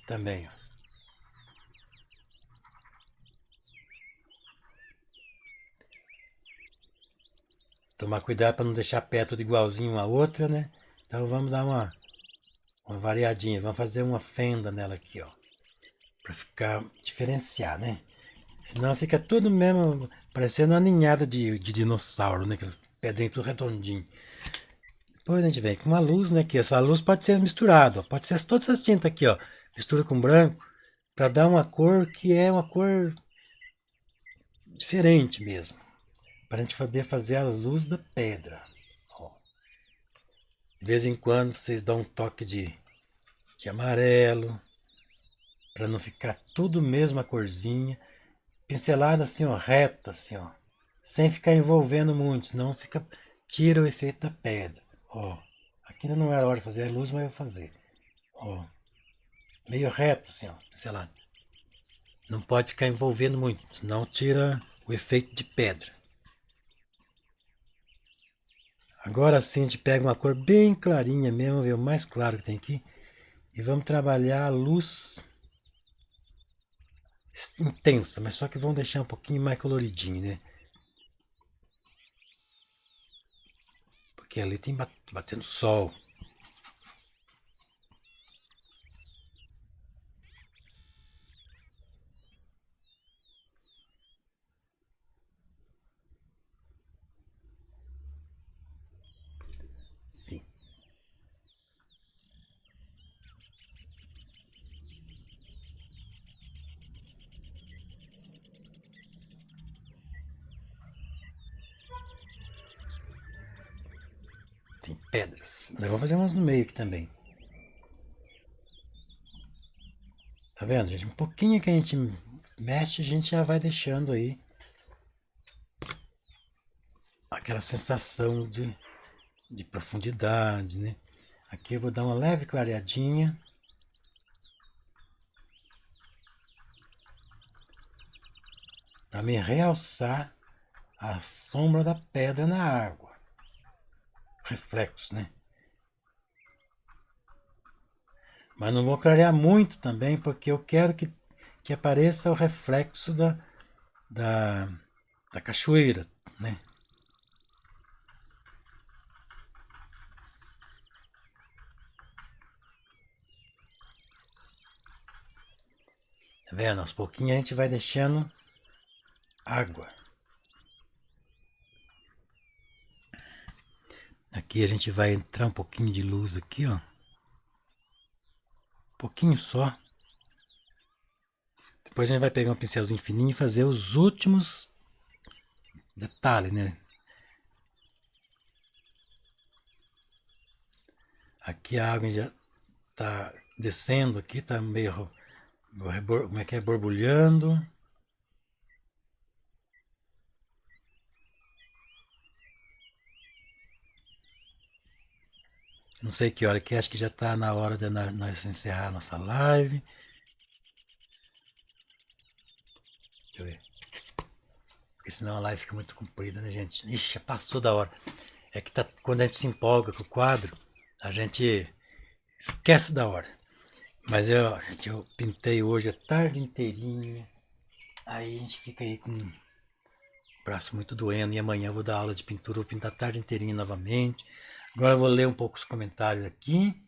Também, ó. Tomar cuidado para não deixar perto de igualzinho uma outra, né? Então vamos dar uma variadinha. Vamos fazer uma fenda nela aqui, ó. Para ficar diferenciar, né? Senão fica tudo mesmo parecendo uma ninhada de dinossauro, né? Aquelas pedrinhas tudo redondinho. Depois a gente vem com uma luz, né? Que essa luz pode ser misturada, ó. Pode ser todas essas tintas aqui, ó. Mistura com branco para dar uma cor que é uma cor diferente mesmo. Para a gente poder fazer a luz da pedra. Ó. De vez em quando vocês dão um toque de amarelo, para não ficar tudo mesmo a corzinha. Pincelada assim, ó, reta, assim, ó. Sem ficar envolvendo muito, senão tira o efeito da pedra. Ó. Aqui ainda não era hora de fazer a luz, mas eu vou fazer. Ó. Meio reto, assim, ó, pincelado. Não pode ficar envolvendo muito, senão tira o efeito de pedra. Agora sim a gente pega uma cor bem clarinha mesmo, ver o mais claro que tem aqui. E vamos trabalhar a luz intensa, mas só que vamos deixar um pouquinho mais coloridinho, né? Porque ali tem batendo sol. Sim. tem pedras. Nós vamos fazer umas no meio aqui também. Tá vendo, gente? Um pouquinho que a gente mexe, a gente já vai deixando aí aquela sensação de profundidade, né? Aqui eu vou dar uma leve clareadinha. Para me realçar a sombra da pedra na água. Reflexo, né? Mas não vou clarear muito também, porque eu quero que apareça o reflexo da cachoeira, né? Tá vendo? Aos pouquinhos a gente vai deixando água. Aqui a gente vai entrar um pouquinho de luz aqui, ó. Um pouquinho só. Depois a gente vai pegar um pincelzinho fininho e fazer os últimos detalhes, né? Aqui a água já tá descendo aqui, tá meio, como é que é, borbulhando. Não sei que hora que é, acho que já tá na hora de nós encerrar a nossa live. Deixa eu ver. Porque senão a live fica muito comprida, né, gente? Ixi, já passou da hora. É que quando a gente se empolga com o quadro, a gente esquece da hora. Mas gente, eu pintei hoje a tarde inteirinha. Aí a gente fica aí com o braço muito doendo. E amanhã eu vou dar aula de pintura, vou pintar a tarde inteirinha novamente. Agora eu vou ler um pouco os comentários aqui.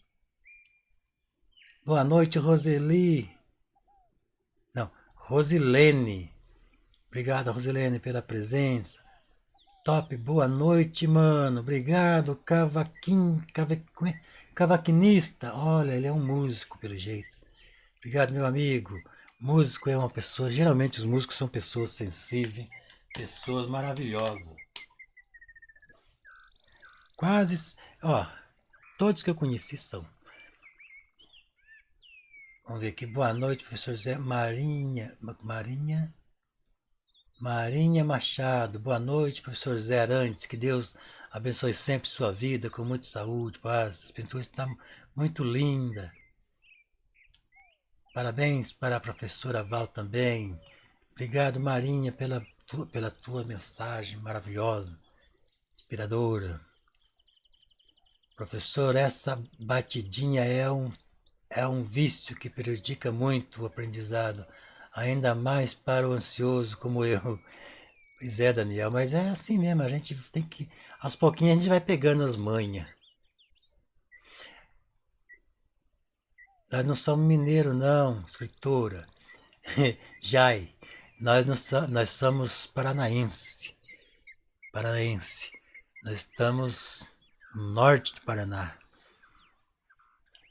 Boa noite, Roseli. Não, Rosilene. Obrigado, Rosilene, pela presença. Top, boa noite, mano. Obrigado, cavaquinista. Olha, ele é um músico, pelo jeito. Obrigado, meu amigo. Músico é uma pessoa, geralmente os músicos são pessoas sensíveis, pessoas maravilhosas. Quase, ó, todos que eu conheci são. Vamos ver aqui. Boa noite, professor Zé Marinha Machado. Boa noite, professor Zé Arantes. Que Deus abençoe sempre sua vida, com muita saúde, paz. As pinturas estão muito lindas. Parabéns para a professora Val também. Obrigado, Marinha, pela tua mensagem maravilhosa, inspiradora. Professor, essa batidinha é um vício que prejudica muito o aprendizado, ainda mais para o ansioso como eu. Pois é, Daniel, mas é assim mesmo, a gente tem que, aos pouquinhos a gente vai pegando as manhas. Nós não somos mineiros não, escritora. Jai, nós somos paranaense. Nós estamos no norte do Paraná.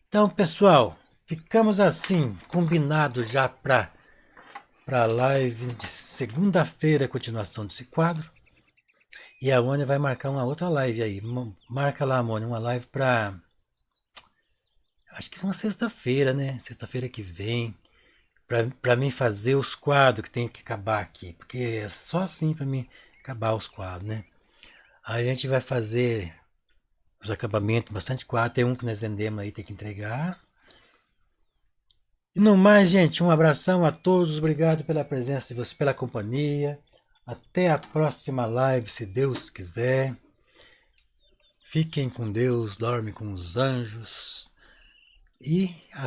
Então, pessoal, ficamos assim, combinados já para a live de segunda-feira, continuação desse quadro. E a Mônia vai marcar uma outra live aí. Marca lá, Mônia, uma live para... Acho que uma sexta-feira, né? Sexta-feira que vem. Para mim fazer os quadros que tem que acabar aqui. Porque é só assim para mim acabar os quadros, né? Aí a gente vai fazer os acabamentos, bastante quadro. Tem um que nós vendemos aí, tem que entregar. E no mais, gente, um abração a todos. Obrigado pela presença de vocês, pela companhia. Até a próxima live, se Deus quiser. Fiquem com Deus, dorme com os anjos. E até